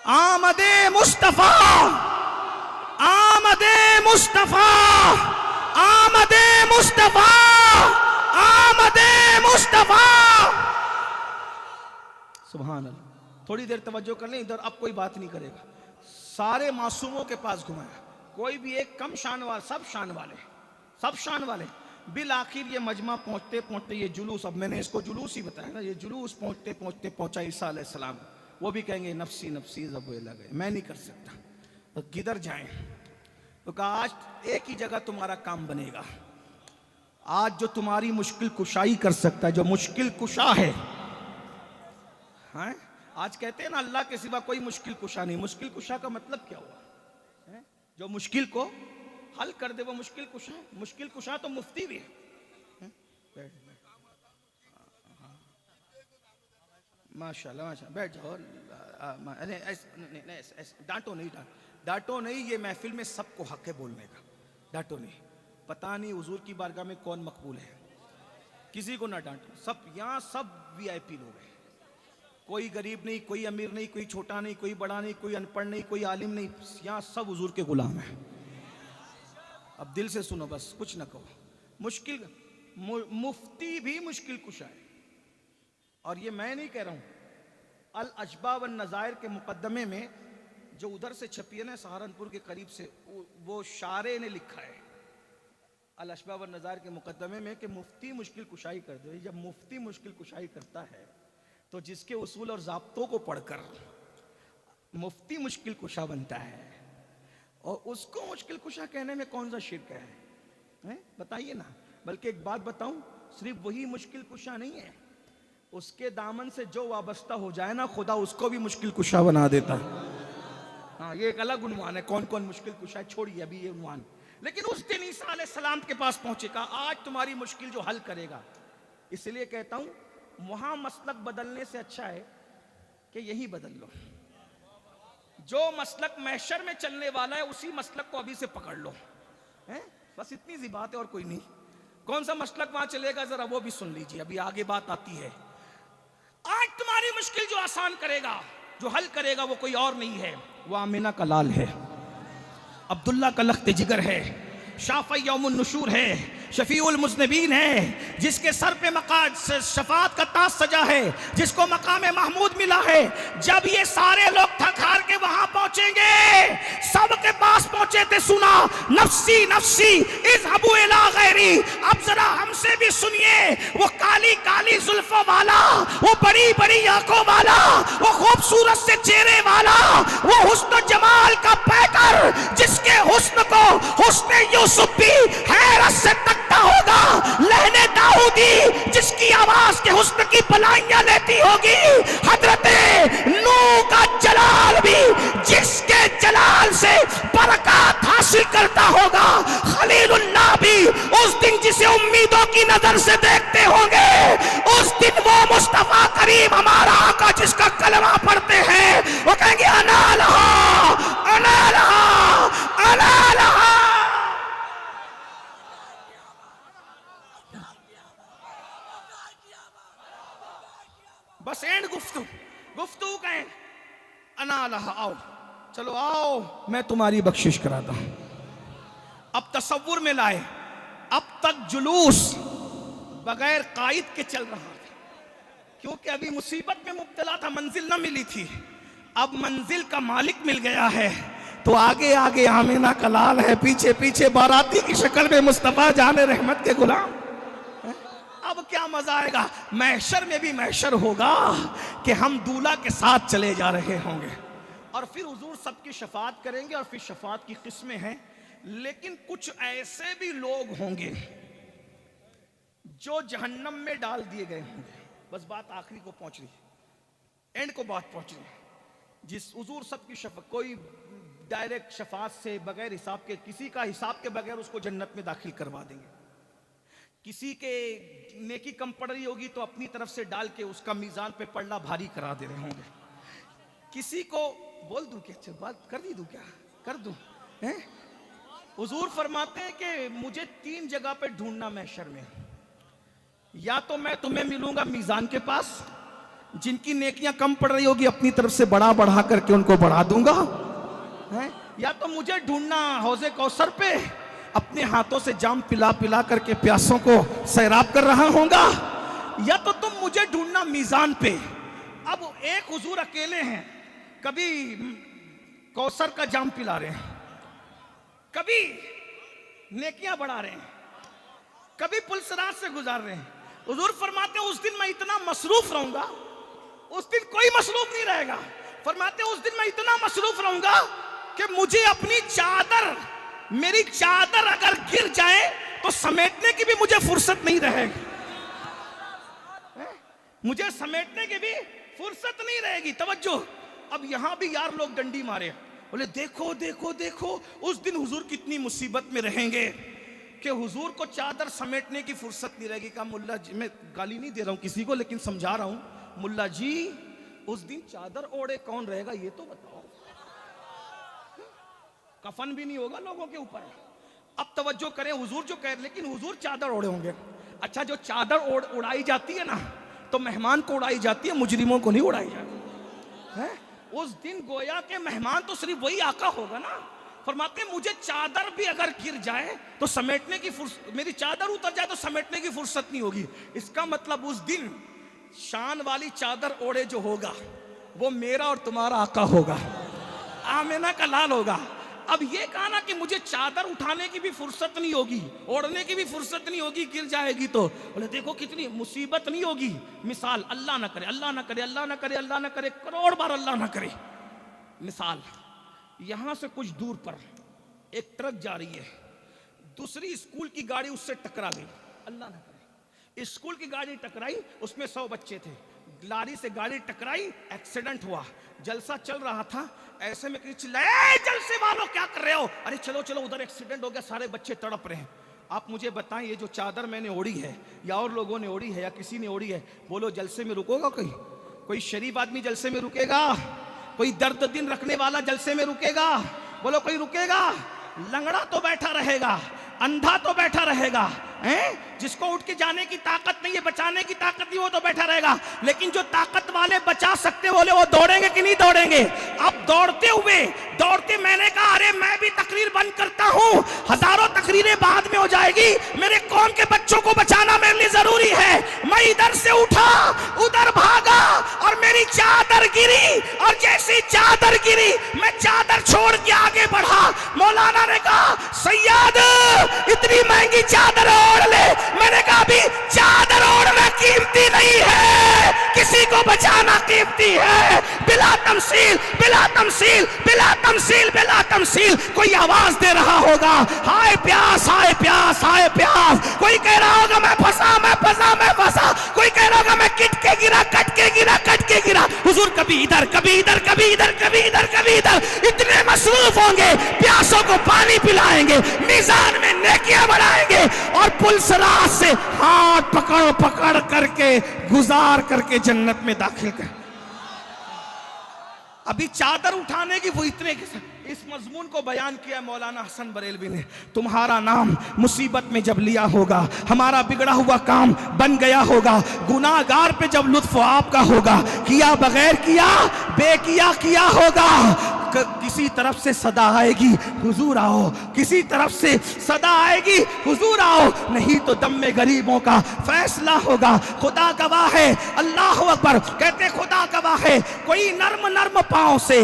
आमदे मुस्तफा, आमदे मुस्तफा, आमदे मुस्तफा, आमदे मुस्तफा। सुभान अल्लाह। थोड़ी देर तवज्जो कर लें इधर, अब कोई बात नहीं करेगा। सारे मासूमों के पास घुमाया, कोई भी एक कम शान वाला, सब शान वाले, सब शान वाले। बिल आखिर ये मजमा पहुंचते पहुंचते ये जुलूस, अब मैंने इसको जुलूस ही बताया ना, ये जुलूस पहुंचते पहुंचते पहुंचा ईसा अलैहिस्सलाम। वो भी कहेंगे नफसी नफसी, जब वो लगे मैं नहीं कर सकता, तो किधर जाएं? तो कहा आज एक ही जगह तुम्हारा काम बनेगा। आज जो तुम्हारी मुश्किल कुशाई कर सकता है, जो मुश्किल कुशा है, हैं? आज कहते हैं ना अल्लाह के सिवा कोई मुश्किल कुशा नहीं। मुश्किल कुशा का मतलब क्या हुआ? है? जो मुश्किल को हल कर दे वो मुश्किल कुशा है। मुश्किल कुशा तो मुफ्ती भी है? माशाल्लाह माशाल्लाह, बैठ जाओ। डांटो नहीं, डांटो नहीं, ये महफिल में सबको हक है बोलने का, डांटो नहीं। पता नहीं हुजूर की बारगाह में कौन मकबूल है, किसी को ना डांटो। सब यहाँ सब वीआईपी लोग हैं, कोई गरीब नहीं, कोई अमीर नहीं, कोई छोटा नहीं, कोई बड़ा नहीं, कोई अनपढ़ नहीं, कोई आलिम नहीं, यहाँ सब हुजूर के गुलाम हैं। अब दिल से सुनो, बस कुछ ना कहो। मुश्किल मुफ्ती भी मुश्किल कुशा है, और ये मैं नहीं कह रहा हूं। अल अशबा व नज़ायर के मुकदमे में जो उधर से छपी है ना, सहारनपुर के करीब से, वो शारे ने लिखा है अल अशबा व नज़ायर के मुकदमे में कि मुफ्ती मुश्किल कुशाई कर दे। जब मुफ्ती मुश्किल कुशाई करता है तो जिसके उसूल और ज़ाब्तों को पढ़कर मुफ्ती मुश्किल कुशा बनता है, और उसको मुश्किल कुशा कहने में कौन सा शिर्क है? बताइए ना। बल्कि एक बात बताऊं, सिर्फ वही मुश्किल कुशा नहीं है, उसके दामन से जो वाबस्ता हो जाए ना, खुदा उसको भी मुश्किल कुशा बना देता। हाँ, ये एक अलग उन्वान है, कौन कौन मुश्किल कुशा, छोड़िए अभी ये उन्वान। लेकिन उस दिन ईसा अलैहिस्सलाम के पास पहुंचेगा, आज तुम्हारी मुश्किल जो हल करेगा। इसलिए कहता हूं, वहां मसलक बदलने से अच्छा है कि यही बदल लो। जो मसलक महशर में चलने वाला है, उसी मसलक को अभी से पकड़ लो। हैं? बस इतनी सी बात है और कोई नहीं। कौन सा मसलक वहां चलेगा जरा वो भी सुन लीजिए, अभी आगे बात आती है। आज तुम्हारी मुश्किल जो आसान करेगा, जो हल करेगा, वो कोई और नहीं है, वो आमिना का लाल है, अब्दुल्ला का लख्त जिगर है, शाफ़ी यौमुन नुशूर है, शफीउल मुज़निबीन है, जिसके सर पे शफाअत का ताज सजा है, जिसको मकाम महमूद मिला है। जब ये सारे लोग थक हार के वहां पहुंचेंगे, सबके पास पहुंचे थे, सुना नफ्सी नफ्सी इज़हबू इला गैरी। अब जरा हमसे भी सुनिए, वो काली काली जुल्फों वाला, वो बड़ी बड़ी आंखों वाला, वो खूबसूरत से चेहरे वाला, वो हुस्न जमाल का पैकर, जिसके हुस्न को हुस्न यूसुफ भी हैरत से तकता होगा, लहने दाऊदी जिसकी आवाज के हुस्न की पलाइयां लेती होगी, हजरते नूह का जलाल भी जिसके जलाल से बरकत हासिल करता होगा, खलीलुल्लाह भी उस दिन जिसे उम्मीदों की नजर से देखते होंगे, उस दिन वो मुस्तफा करीम हमारा आका जिसका कलमा पढ़ते हैं, वो कहेंगे अना लहा अना लहा अना लहा। बस एंड गुफ्तगू कहें अना लहा, आओ चलो आओ मैं तुम्हारी बख्शिश कराता हूं। अब तसव्वुर में लाए, अब तक जुलूस बगैर कायद के चल रहा था, क्योंकि अभी मुसीबत में मुब्तला था, मंजिल न मिली थी। अब मंजिल का मालिक मिल गया है, तो आगे आगे आमिना का लाल है, पीछे पीछे बाराती की शक्ल में मुस्तफा जाने रहमत के गुलाम। अब क्या मजा आएगा, महशर में भी महशर होगा कि हम दूल्हा के साथ चले जा रहे होंगे, और फिर हुजूर सबकी शफात करेंगे, और फिर शफात की किस्में हैं। लेकिन कुछ ऐसे भी लोग होंगे जो जहन्नम में डाल दिए गए होंगे। बस बात आखिरी को पहुंच रही है, एंड को बात पहुंच रही है। जिस हुजूर सबकी शफात, कोई डायरेक्ट शफात से बगैर हिसाब के, किसी का हिसाब के बगैर उसको जन्नत में दाखिल करवा देंगे, किसी के नेकी कम पड़ रही होगी तो अपनी तरफ से डाल के उसका मीजान पे पड़ना भारी करा दे रहे होंगे। किसी को बोल दूं क्या, अच्छा बात कर दी दूं क्या, कर दूं हैं? हुजूर फरमाते हैं कि मुझे 3 जगह पे ढूंढना महशर में, या तो मैं तुम्हें मिलूंगा मीजान के पास, जिनकी नेकियां कम पड़ रही होगी अपनी तरफ से बढ़ा बढ़ा करके उनको बढ़ा दूंगा, हैं? या तो मुझे ढूंढना हौजे कौसर पे, अपने हाथों से जाम पिला पिला करके प्यासों को सैराब कर रहा होगा, या तो तुम मुझे ढूंढना मीजान पे। अब एक हुजूर अकेले हैं, कभी कौसर का जाम पिला रहे हैं, कभी नेकियां बढ़ा रहे हैं, कभी पुलसरात से गुजार रहे हैं। हुजूर फरमाते हैं उस दिन मैं इतना मसरूफ रहूंगा, उस दिन कोई मसरूफ नहीं रहेगा। फरमाते हैं उस दिन मैं इतना मसरूफ रहूंगा कि मुझे अपनी चादर, मेरी चादर अगर गिर जाए तो समेटने की भी मुझे फुर्सत नहीं रहेगी, मुझे समेटने की भी फुर्सत नहीं रहेगी। तवज्जो, अब यहां भी यार लोग डंडी मारे, बोले देखो देखो देखो उस दिन हुजूर कितनी मुसीबत में रहेंगे कि हुजूर को चादर समेटने की फुर्सत नहीं रहेगी। कहा मुल्ला जी, मैं गाली नहीं दे रहा हूं किसी को, लेकिन समझा रहा हूं, मुल्ला जी उस दिन चादर ओढ़े कौन रहेगा ये तो बताओ। कफन भी नहीं होगा लोगों के ऊपर। अब तवज्जो करें, हुजूर जो कह, लेकिन हुजूर चादर ओढ़े होंगे। अच्छा, जो चादर उड़ाई जाती है ना, तो मेहमान को उड़ाई जाती है, मुजरिमों को नहीं उड़ाई जाती है। उस दिन गोया के मेहमान तो सिर्फ वही आका होगा ना। फरमाते मुझे चादर भी अगर गिर जाए तो समेटने की फुर्सत, मेरी चादर उतर जाए तो समेटने की फुर्सत नहीं होगी। इसका मतलब उस दिन शान वाली चादर ओढ़े जो होगा वो मेरा और तुम्हारा आका होगा, आमिना का लाल होगा। अब ये कहा ना कि मुझे चादर उठाने की भी फुर्सत नहीं होगी, ओढ़ने की भी फुर्सत नहीं होगी, गिर जाएगी तो। बोले देखो कितनी मुसीबत नहीं होगी। मिसाल, अल्लाह ना करे, अल्लाह ना करे, अल्लाह ना करे, अल्लाह ना करे, करोड़ बार अल्लाह ना करे। मिसाल, यहां से कुछ दूर पर एक ट्रक जा रही है, दूसरी स्कूल की गाड़ी उससे टकरा गई, अल्लाह ना करे, स्कूल की गाड़ी टकराई, उसमें 100 बच्चे थे, लारी से गाड़ी टकराई, एक्सीडेंट हुआ, जलसा चल रहा था, ऐसे में चिल्लाए जलसे वालों क्या कर रहे हो, अरे चलो चलो उधर एक्सीडेंट हो गया, सारे बच्चे तड़प रहे हैं। आप मुझे बताएं, ये जो चादर मैंने ओढ़ी है या और लोगों ने ओढ़ी है या किसी ने ओढ़ी है, बोलो जलसे में रुकोगा कोई शरीफ आदमी जलसे में रुकेगा? कोई दर्द दिन रखने वाला जलसे में रुकेगा? बोलो कोई रुकेगा? लंगड़ा तो बैठा रहेगा, अंधा तो बैठा रहेगा, हैं? जिसको उठ के जाने की ताकत नहीं है, बचाने की ताकत नहीं, वो तो बैठा रहेगा। लेकिन जो ताकत वाले बचा सकते बोले वो दौड़ेंगे कि नहीं दौड़ेंगे? अब दौड़ते मैंने कहा अरे मैं भी तकरीर बंद करता हूं, हजारों तकरीरें बाद में हो जाएगी, मेरे कौम के बच्चों को बचाना मेरे लिए जरूरी है। मैं इधर से उठा, उधर भागा और मेरी चादर गिरी, और जैसी चादर गिरी मैं चादर छोड़ के आगे बढ़ा। मौलाना ने कहा सैयद इतनी महंगी चादर ओढ़ ले। मैंने कहा अभी चादर ओढ़ना कीमती नहीं है, किसी को बचाना कीमती है। बिला तमसील, बिला तमसील, बिला तमसील, बिला तमसील। कोई आवाज दे रहा होगा हाय प्यास, हाय प्यास, हाय प्यास। कोई कह रहा होगा मैं फंसा, मैं फंसा, मैं फंसा। कोई कह रहा होगा मैं किट के गिरा, कट के गिरा, कट के गिरा। हुजूर कभी इधर, कभी इधर, कभी इधर, कभी इधर, कभी इधर, इतने मसरूफ होंगे, प्यासों को पानी पिलाएंगे, मीजान में नेकियां बढ़ाएंगे, और पुलसरात से हाथ पकड़ पकड़ करके गुजार करके जन्नत में दाखिल कर। अभी चादर उठाने की वो इतने इस मजमून को बयान किया मौलाना हसन बरेलवी ने। तुम्हारा नाम मुसीबत में जब लिया होगा, हमारा बिगड़ा हुआ काम बन गया होगा, गुनाहगार पे जब लुत्फ आपका होगा, किया बगैर किया, बेकिया किया होगा, किसी तरफ से सदा आएगी हुजूर आओ, किसी तरफ से सदा आएगी हुजूर आओ, नहीं तो दम में गरीबों का फैसला होगा। खुदा गवाह है, अल्लाह अकबर। कहते खुदा गवाह है, कोई नर्म नर्म पांव से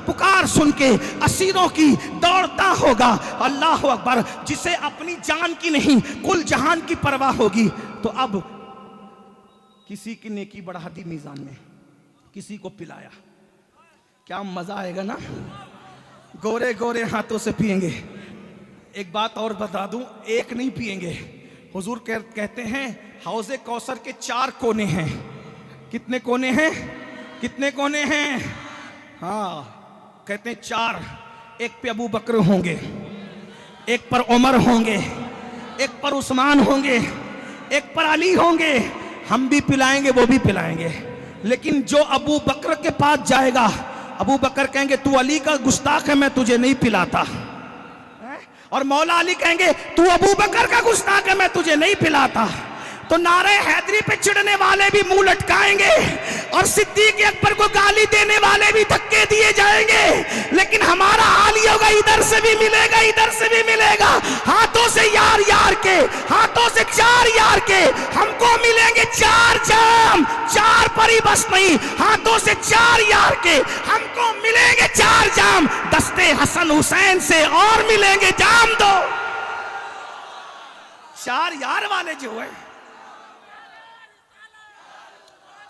पुकार सुन के असीरों की दौड़ता होगा। अल्लाह अकबर। जिसे अपनी जान की नहीं कुल जहान की परवाह होगी। तो अब किसी की नेकी बढ़ा दी मीजान में, किसी को पिलाया, क्या मजा आएगा ना, गोरे गोरे हाथों से पिएंगे। एक बात और बता दूं, एक नहीं पिएंगे। हुजूर कहते हैं हौजे कौसर के 4 कोने हैं। कितने कोने हैं? कितने कोने हैं? हाँ, कहते हैं 4। एक पे अबू बकर होंगे, एक पर उमर होंगे, एक पर उस्मान होंगे, एक पर अली होंगे, हम भी पिलाएंगे वो भी पिलाएंगे। लेकिन जो अबू बकर के पास जाएगा, अबू बकर कहेंगे तू अली का गुस्ताख है, मैं तुझे नहीं पिलाता। और मौला अली कहेंगे तू अबू बकर का गुस्ताख है, मैं तुझे नहीं पिलाता। तो नारे हैदरी पे चिढ़ने वाले भी मुंह लटकाएंगे और सिद्दीक अकबर को गाली देने वाले भी धक्के दिए जाएंगे। लेकिन हमारा हाल ये होगा, इधर से भी मिलेगा, इधर से भी मिलेगा, हाथों से यार यार के, हाथों से चार यार के हमको मिलेंगे चार जाम। चार पर ही बस नहीं, हाथों से चार यार के हमको मिलेंगे चार जाम। दस्ते हसन हुसैन से और मिलेंगे जाम दो। चार यार वाले जो है,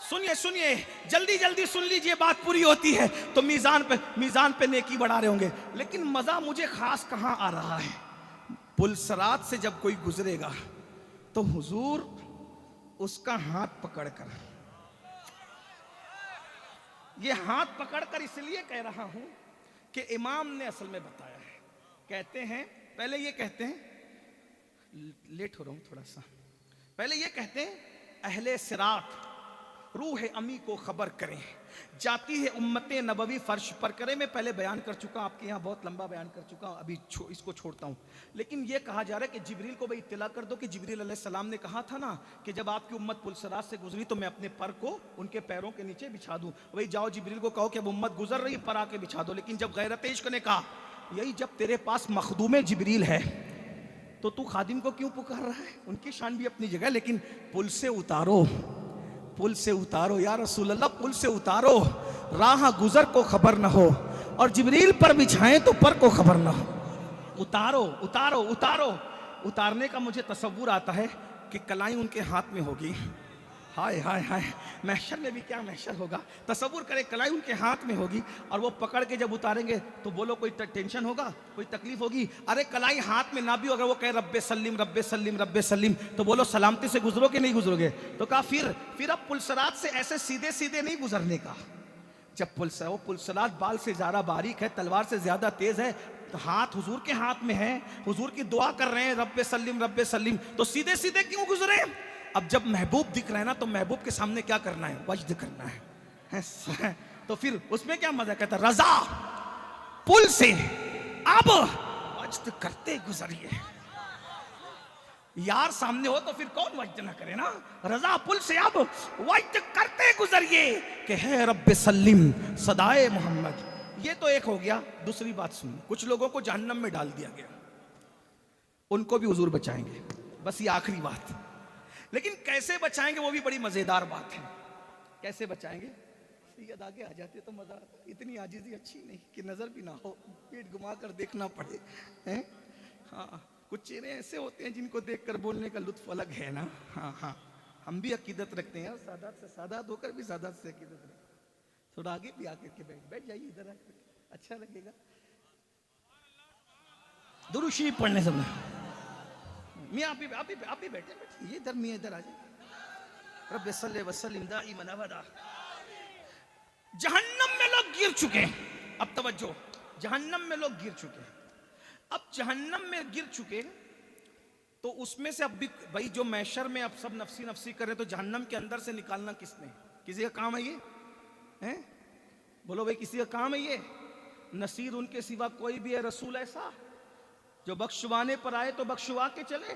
सुनिए सुनिए, जल्दी जल्दी सुन लीजिए, बात पूरी होती है तो मीजान पे नेकी बढ़ा रहे होंगे। लेकिन मजा मुझे खास कहां आ रहा है, पुलसरात से जब कोई गुजरेगा तो हुजूर उसका हाथ पकड़कर, ये हाथ पकड़कर इसलिए कह रहा हूं कि इमाम ने असल में बताया है। कहते हैं, पहले ये कहते हैं, लेट हो रहा हूं थोड़ा सा, पहले ये कहते हैं अहले सिरात रूह अमी को खबर करें, जाती है उम्मते नबवी फर्श पर करें। मैं पहले बयान कर चुका, आपके यहाँ बहुत लंबा बयान कर चुका, अभी इसको छोड़ता हूँ। लेकिन ये कहा जा रहा है कि जिब्रील को भाई इत्तला कर दो कि जिब्रील अलैहिस्सलाम ने कहा था ना कि जब आपकी उम्मत पुलसरात से गुजरी तो मैं अपने पर को उनके पैरों के नीचे बिछा दूँ। वही जाओ जिब्रील को कहो कि अब उम्मत गुजर रही, पर आके बिछा दो। लेकिन जब गैरत इश्क ने कहा, यही जब तेरे पास मखदूम जिब्रील है तो तू खादिम को क्यों पुकार रहा है? उनकी शान भी अपनी जगह, लेकिन पुल से उतारो, पुल से उतारो या रसूल अल्लाह, पुल से उतारो, राह गुजर को खबर न हो, और जिब्रील पर बिछाएं तो पर को खबर न हो। उतारो उतारो उतारो। उतारने का मुझे तसव्वुर आता है कि कलाई उनके हाथ में होगी। हाय हाय हाय, महशर में भी क्या महशर होगा। तसव्वुर करें, कलाई उनके हाथ में होगी और वो पकड़ के जब उतारेंगे तो बोलो कोई टेंशन होगा, कोई तकलीफ होगी? अरे कलाई हाथ में ना भी, अगर वो कहे रब्बे सल्लिम रब्बे सल्लिम रब्बे सल्लिम, तो बोलो सलामती से गुजरो कि नहीं गुजरोगे? तो कहा फिर अब पुलसरात से ऐसे सीधे सीधे नहीं गुजरने का। जब पुलसरात बाल से ज्यादा बारीक है, तलवार से ज्यादा तेज है, तो हाथ हुजूर के हाथ में है, हुजूर की दुआ कर रहे हैं रब्बे सल्लिम, तो सीधे सीधे क्यों गुजरे? अब जब महबूब दिख रहा है ना, तो महबूब के सामने क्या करना है? वज्द करना है। तो फिर उसमें क्या मजा? कहता रजा पुल से अब वज्द करते गुजरिए। यार सामने हो तो फिर कौन वज्द ना करे ना। रजा पुल से अब वज्द करते गुजरिए कि है रब्बे सल्लिम सदाए मोहम्मद। ये तो एक हो गया। दूसरी बात सुनिए, कुछ लोगों को जहन्नम में डाल दिया गया, उनको भी हुजूर बचाएंगे। बस ये आखिरी बात। लेकिन कैसे बचाएंगे वो भी बड़ी मजेदार बात है। कैसे बचाएंगे? सैयद आगे आ जाते तो मजा आता। इतनी आजिज़ी अच्छी नहीं कि नजर भी ना हो, पेट घुमा कर देखना पड़े हैं। हाँ, कुछ चेहरे ऐसे होते हैं जिनको देखकर बोलने का लुत्फ अलग है ना। हाँ हाँ, हम भी अकीदत रखते हैं, सादात से सादात होकर भी सादात से अकीदत रखते हैं। थोड़ा आगे भी आकर के बैठ जाइए, इधर आकर अच्छा लगेगा। दुरूद शरीफ पढ़ने सब मियाँ आप भी बैठे ये इधर, मियाँ इधर आ जाए। रब्बे सल्ले वसल्लिम दाइमन अबदा। जहन्नम में लोग गिर चुके हैं। अब तवज्जो, जहन्नम में लोग गिर चुके हैं। अब जहन्नम में गिर चुके तो उसमें से अब भी भाई जो मैशर में अब सब नफसी नफसी कर रहे, तो जहन्नम के अंदर से निकालना किसने? किसी का काम है ये? हैं? बोलो भाई, किसी का काम है ये? नसीर उनके सिवा कोई भी है रसूल ऐसा जो बख्शवाने पर आए तो बख्शवा के चले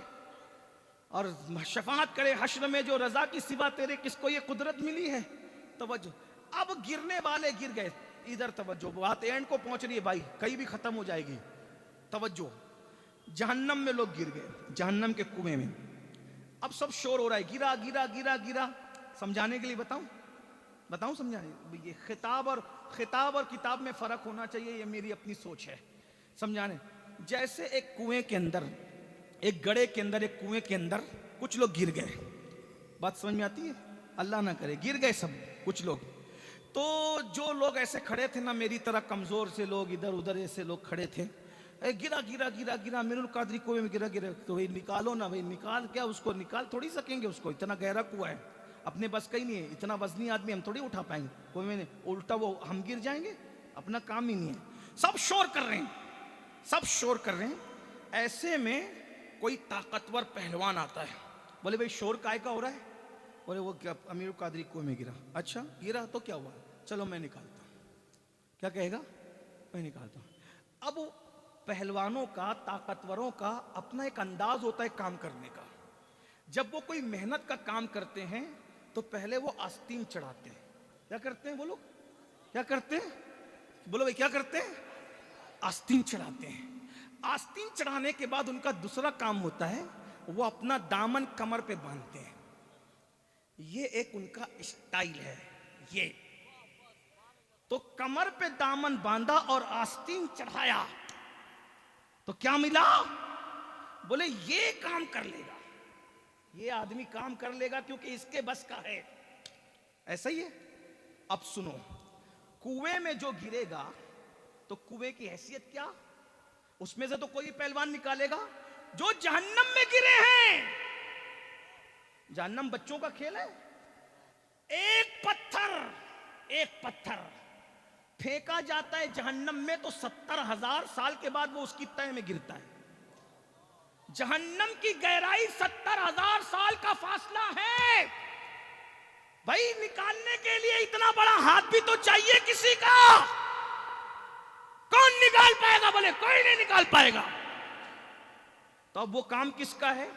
और शफाअत करे हश्र में, जो रजा की सिवा तेरे किसको ये कुदरत मिली है? तवज्जो, अब गिरने वाले गिर गए। इधर तवज्जो, बात एंड को पहुंच रही है भाई, कहीं भी खत्म हो जाएगी। तवज्जो, जहन्नम में लोग गिर गए, जहन्नम के कुएं में। अब सब शोर हो रहा है, गिरा गिरा गिरा गिरा। समझाने के लिए बताऊं समझाने? ये खिताब और किताब में फर्क होना चाहिए, ये मेरी अपनी सोच है समझाने। जैसे एक कुएं के अंदर, एक गड्ढे के अंदर, एक कुएं के अंदर कुछ लोग गिर गए। बात समझ में आती है? अल्लाह ना करे गिर गए सब कुछ लोग। तो जो लोग ऐसे खड़े थे ना, मेरी तरह कमजोर से लोग, इधर उधर ऐसे लोग खड़े थे, गिरा गिरा गिरा गिरा मीरुल कादरी कुएं में गिरा गिरा। तो भाई निकालो ना, भाई निकाल क्या उसको? निकाल थोड़ी सकेंगे उसको, इतना गहरा कुआं है, अपने बस का ही नहीं है। इतना वजनी आदमी हम थोड़ी उठा पाएंगे कुएं में, उल्टा वो हम गिर जाएंगे, अपना काम ही नहीं है। सब शोर कर रहे हैं, सब शोर कर रहे हैं। ऐसे में कोई ताकतवर पहलवान आता है, बोले भाई शोर काय का हो रहा है? बोले वो क्या अमीरुल कादरी कुएं में गिरा। अच्छा गिरा तो क्या हुआ? चलो मैं निकालता हूं। क्या कहेगा? मैं निकालता हूं। अब पहलवानों का, ताकतवरों का अपना एक अंदाज होता है काम करने का। जब वो कोई मेहनत का काम करते हैं तो पहले वो आस्तीन चढ़ाते हैं। क्या करते हैं बोलो? क्या करते हैं? बोलो भाई क्या करते हैं? आस्तीन चढ़ाते हैं। आस्तीन चढ़ाने के बाद उनका दूसरा काम होता है, वो अपना दामन कमर पे बांधते हैं। ये एक उनका स्टाइल है। ये तो कमर पे दामन बांधा और आस्तीन चढ़ाया तो क्या मिला? बोले ये काम कर लेगा, ये आदमी काम कर लेगा क्योंकि इसके बस का है। ऐसा ही है। अब सुनो, कुएं में जो गिरेगा तो कुएं की हैसियत क्या? उसमें से तो कोई पहलवान निकालेगा। जो जहन्नम में गिरे हैं, जहन्नम बच्चों का खेल है। एक पत्थर फेंका जाता है जहन्नम में तो 70,000 साल के बाद वो उसकी तह में गिरता है। जहन्नम की गहराई 70,000 साल का फासला है। भाई निकालने के लिए इतना बड़ा हाथ भी तो चाहिए किसी का। कौन निकाल पाएगा? बोले कोई नहीं निकाल पाएगा। तो अब वो काम किसका है?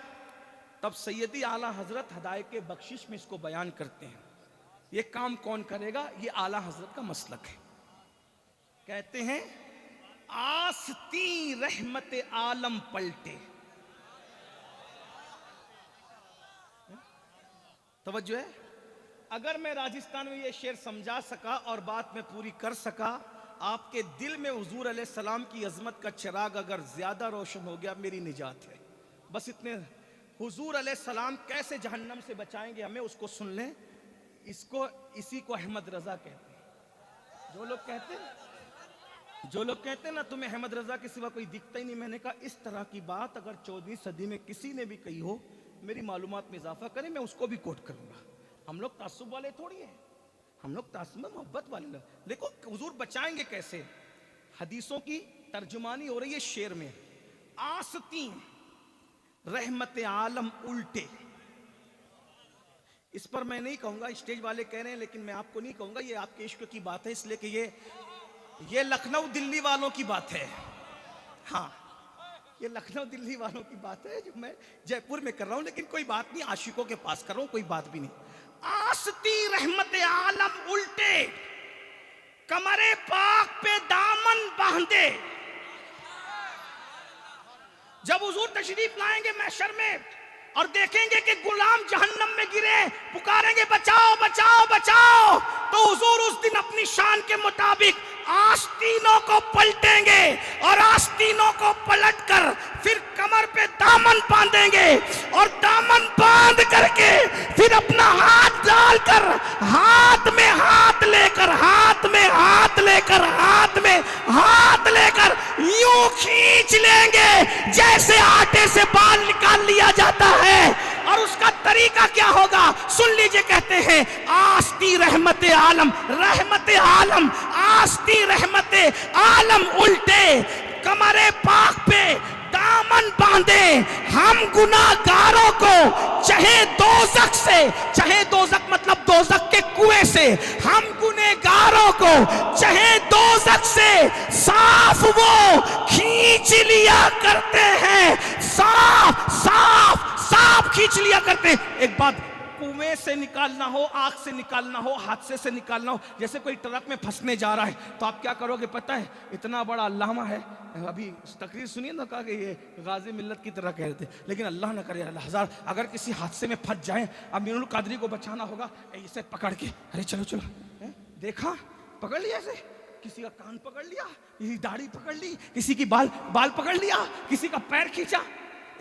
तब सैयदी आला हजरत हदायत के बख्शिश में इसको बयान करते हैं। ये काम कौन करेगा? ये आला हजरत का मसलक है। कहते हैं आस्ती रहमत आलम पलटे। तवज्जो है। अगर मैं राजस्थान में ये शेर समझा सका और बात में पूरी कर सका, आपके दिल में हुजूर अलैहि सलाम की अजमत का चिराग अगर ज्यादा रोशन हो गया, मेरी निजात है। बस इतने। हुजूर अलैहि सलाम कैसे जहन्नम से बचाएंगे हमें, उसको सुन लें। इसी को अहमद रजा कहते हैं। जो लोग कहते हैं ना तुम्हें अहमद रजा के सिवा कोई दिखता ही नहीं, मैंने कहा इस तरह की बात अगर 14वीं सदी में किसी ने भी कही हो, मेरी मालूमात में इजाफा करें, मैं उसको भी कोट करूंगा। हम लोग तासुब वाले थोड़ी हैं, हम लोग तासुब में मोहब्बत वाले लोग। देखो हुजूर बचाएंगे कैसे? हदीसों की तर्जुमानी हो रही है शेर में। आस्तीन रहमत आलम उल्टे। इस पर मैं नहीं कहूंगा, स्टेज वाले कह रहे हैं, लेकिन मैं आपको नहीं कहूंगा। ये आपके इश्क की बात है, इसलिए कि ये लखनऊ दिल्ली वालों की बात है। हाँ, ये लखनऊ दिल्ली वालों की बात है जो मैं जयपुर में कर रहा हूं, लेकिन कोई बात नहीं, आशिकों के पास कर रहा हूं, कोई बात भी नहीं। आस्ती रहमत आलम उल्टे, कमरे पाक पे दामन बांधे। जब हुजूर तशरीफ लाएंगे महशर में और देखेंगे कि गुलाम जहन्नम में गिरे, पुकारेंगे बचाओ बचाओ बचाओ, तो हुजूर उस दिन अपनी शान के मुताबिक आस्तीनों को पलटेंगे और आस्तीनों को पलटकर फिर कमर पे दामन बांधेंगे और दामन बांध करके फिर अपना हाथ डालकर हाथ में हाथ लेकर यूं खींच लेंगे जैसे आटे से बाल निकाल लिया जाता है। और उसका तरीका क्या होगा सुन लीजिए। कहते हैं आस्ती रहमत आलम आस्ती रहमत आलम उल्टे, कमरे पाक पे दामन बांधे। हम गुनाहगारों को चाहे दोजख मतलब दोजख के कुएं से, हम गुनहगारों को चाहे दोजख से साफ वो खींच लिया करते हैं, साफ खींच लिया करते हैं। एक बात, कुएं से निकालना हो, आग से निकालना हो, हादसे से निकालना हो, जैसे कोई ट्रक में फंसने जा रहा है तो आप क्या करोगे पता है? इतना बड़ा अल्लामा है, अभी तकरीर सुनिए ना, कहा कि ये गाजी मिल्लत की तरह कह रहे थे, लेकिन अल्लाह ना करे अल्लाह हजार, अगर किसी हादसे में फंस जाए, अमीरुल कादरी को बचाना होगा, इसे पकड़ के अरे चलो देखा, पकड़ लिया, ऐसे किसी का कान पकड़ लिया, किसी की दाढ़ी पकड़ ली, किसी की बाल पकड़ लिया, किसी का पैर खींचा।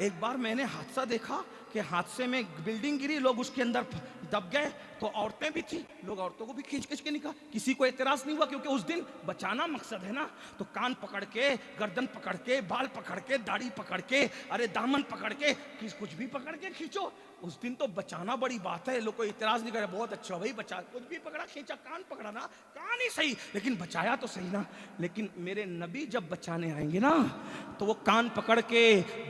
एक बार मैंने हादसा देखा कि हादसे में बिल्डिंग गिरी, लोग उसके अंदर दब गए तो औरतें भी थी, लोग औरतों को भी खींच खींच के निकाल, किसी को एतराज नहीं हुआ, क्योंकि उस दिन बचाना मकसद है ना। तो कान पकड़ के, गर्दन पकड़ के, बाल पकड़ के, दाढ़ी पकड़ के, अरे दामन पकड़ के, कुछ भी पकड़ के खींचो। उस दिन तो बचाना बड़ी बात है, लोग को इतराज नहीं करे, बहुत अच्छा भाई बचा, कुछ भी पकड़ा खींचा, कान पकड़ा ना, कान ही सही लेकिन बचाया तो सही ना। लेकिन मेरे नबी जब बचाने आएंगे ना तो वो कान पकड़ के,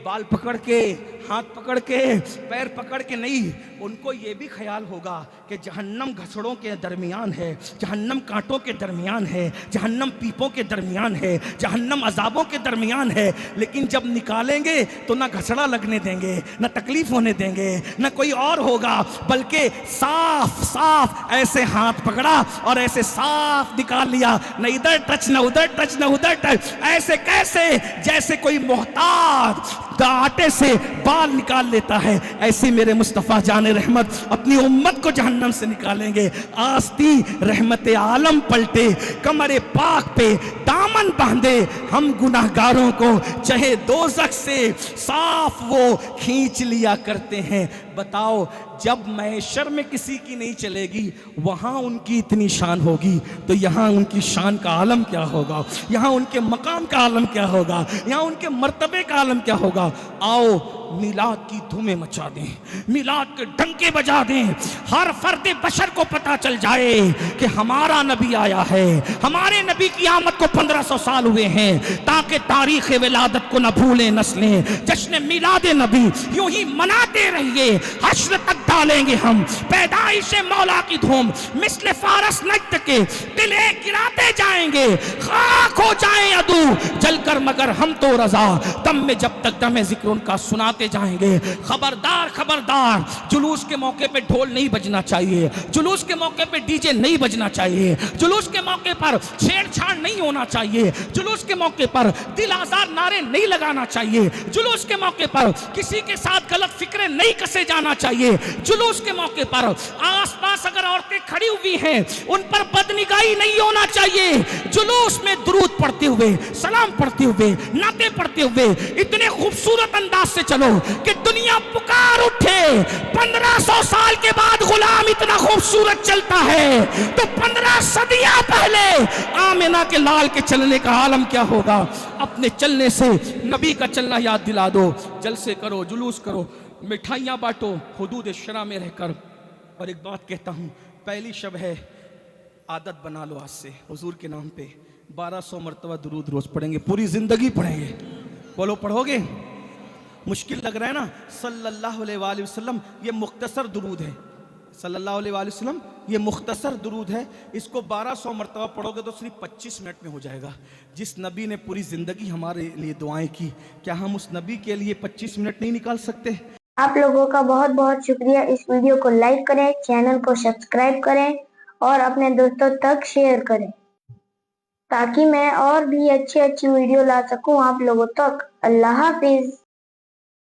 बाल पकड़ के, हाथ पकड़ के, पैर पकड़ के नहीं, उनको ये भी ख्याल होगा कि जहन्नम घसड़ों के दरमियान है, जहन्नम कांटों के दरमियान है, जहन्नम पीपों के दरमियान है, जहन्नम अजाबों के दरमियान है। लेकिन जब निकालेंगे तो ना घसड़ा लगने देंगे, ना तकलीफ होने देंगे, ना कोई और होगा, बल्कि साफ साफ ऐसे हाथ पकड़ा और ऐसे साफ निकाल लिया, न इधर टच, न उधर टच, न उधर टच, ऐसे कैसे जैसे कोई मोहताज आटे से बाल निकाल लेता है, ऐसे मेरे मुस्तफ़ा जाने रहमत अपनी उम्मत को जहन्नम से निकालेंगे। आस्ती रहमत आलम पलटे, कमरे पाक पे दामन बांधे, हम गुनाहगारों को चाहे दोज़ख से साफ वो खींच लिया करते हैं। बताओ जब मैशर में किसी की नहीं चलेगी वहां उनकी इतनी शान होगी, तो यहाँ उनकी शान का आलम क्या होगा, यहाँ उनके मकाम का आलम क्या होगा, यहाँ उनके मर्तबे का आलम क्या होगा। आओ मिलाद की धूमें मचा दें, मिलाद के डंके बजा दें, हर फर्द बशर को पता चल जाए कि हमारा नबी आया है, हमारे नबी की आमद को 1500 साल हुए हैं, ताकि तारीख विलादत को न भूलें नस्लें। जश्न मिलाद नबी यूं ही मनाते रहिए, हश्र तक डालेंगे हम पैदाइश मौला की धूम, मिस्ल फारस नजद के दिले गिराते जाएंगे, खाक हो जाएं अदू जलकर मगर हम तो रजा, दम में जब तक दमे जिक्र उनका सुनाते जाएंगे। खबरदार खबरदार, जुलूस के मौके पे ढोल नहीं बजना चाहिए, जुलूस के मौके पे डीजे नहीं बजना चाहिए, जुलूस के मौके पर छेड़छाड़ नहीं होना चाहिए, जुलूस के मौके पर दिल आज़ार नारे नहीं लगाना चाहिए, जुलूस के मौके पर किसी के साथ गलत फिक्रें नहीं कसे जाना चाहिए, जुलूस के मौके पर आसपास अगर औरतें खड़ी हुई हैं उन पर बदनिगाही नहीं होना चाहिए। जुलूस में दुरूद पढ़ते हुए, सलाम पढ़ते हुए, नाते पढ़ते हुए इतने खूबसूरत अंदाज से चलो कि दुनिया पुकार उठे। 1500 साल के बाद गुलाम इतना खूबसूरत चलता है तो 15 सदियां पहले आमिना के लाल के चलने का आलम क्या होगा। अपने चलने से नबी का चलना याद दिला दो, जलसे करो, जुलूस करो, मिठाइयाँ बांटो हुदूद शरा में रहकर। और एक बात कहता हूँ, पहली शब है, आदत बना लो आज से, हुजूर के नाम पे 1200 मरतबा दुरूद रोज पढ़ेंगे, पूरी जिंदगी पढ़ेंगे। बोलो पढ़ोगे? मुश्किल लग रहा है ना? सल्लल्लाहु अलैहि वसल्लम ये मुख्तसर दुरूद है, सल्लल्लाहु अलैहि वसल्लम ये मुख्तसर दुरूद है, इसको 1200 मरतबा पढ़ोगे तो सिर्फ 25 मिनट में हो जाएगा। जिस नबी ने पूरी जिंदगी हमारे लिए दुआएं की, क्या हम उस नबी के लिए 25 मिनट नहीं निकाल सकते? आप लोगों का बहुत बहुत शुक्रिया। इस वीडियो को लाइक करें, चैनल को सब्सक्राइब करें और अपने दोस्तों तक शेयर करें, ताकि मैं और भी अच्छी अच्छी वीडियो ला सकूं आप लोगों तक। अल्लाह हाफिज।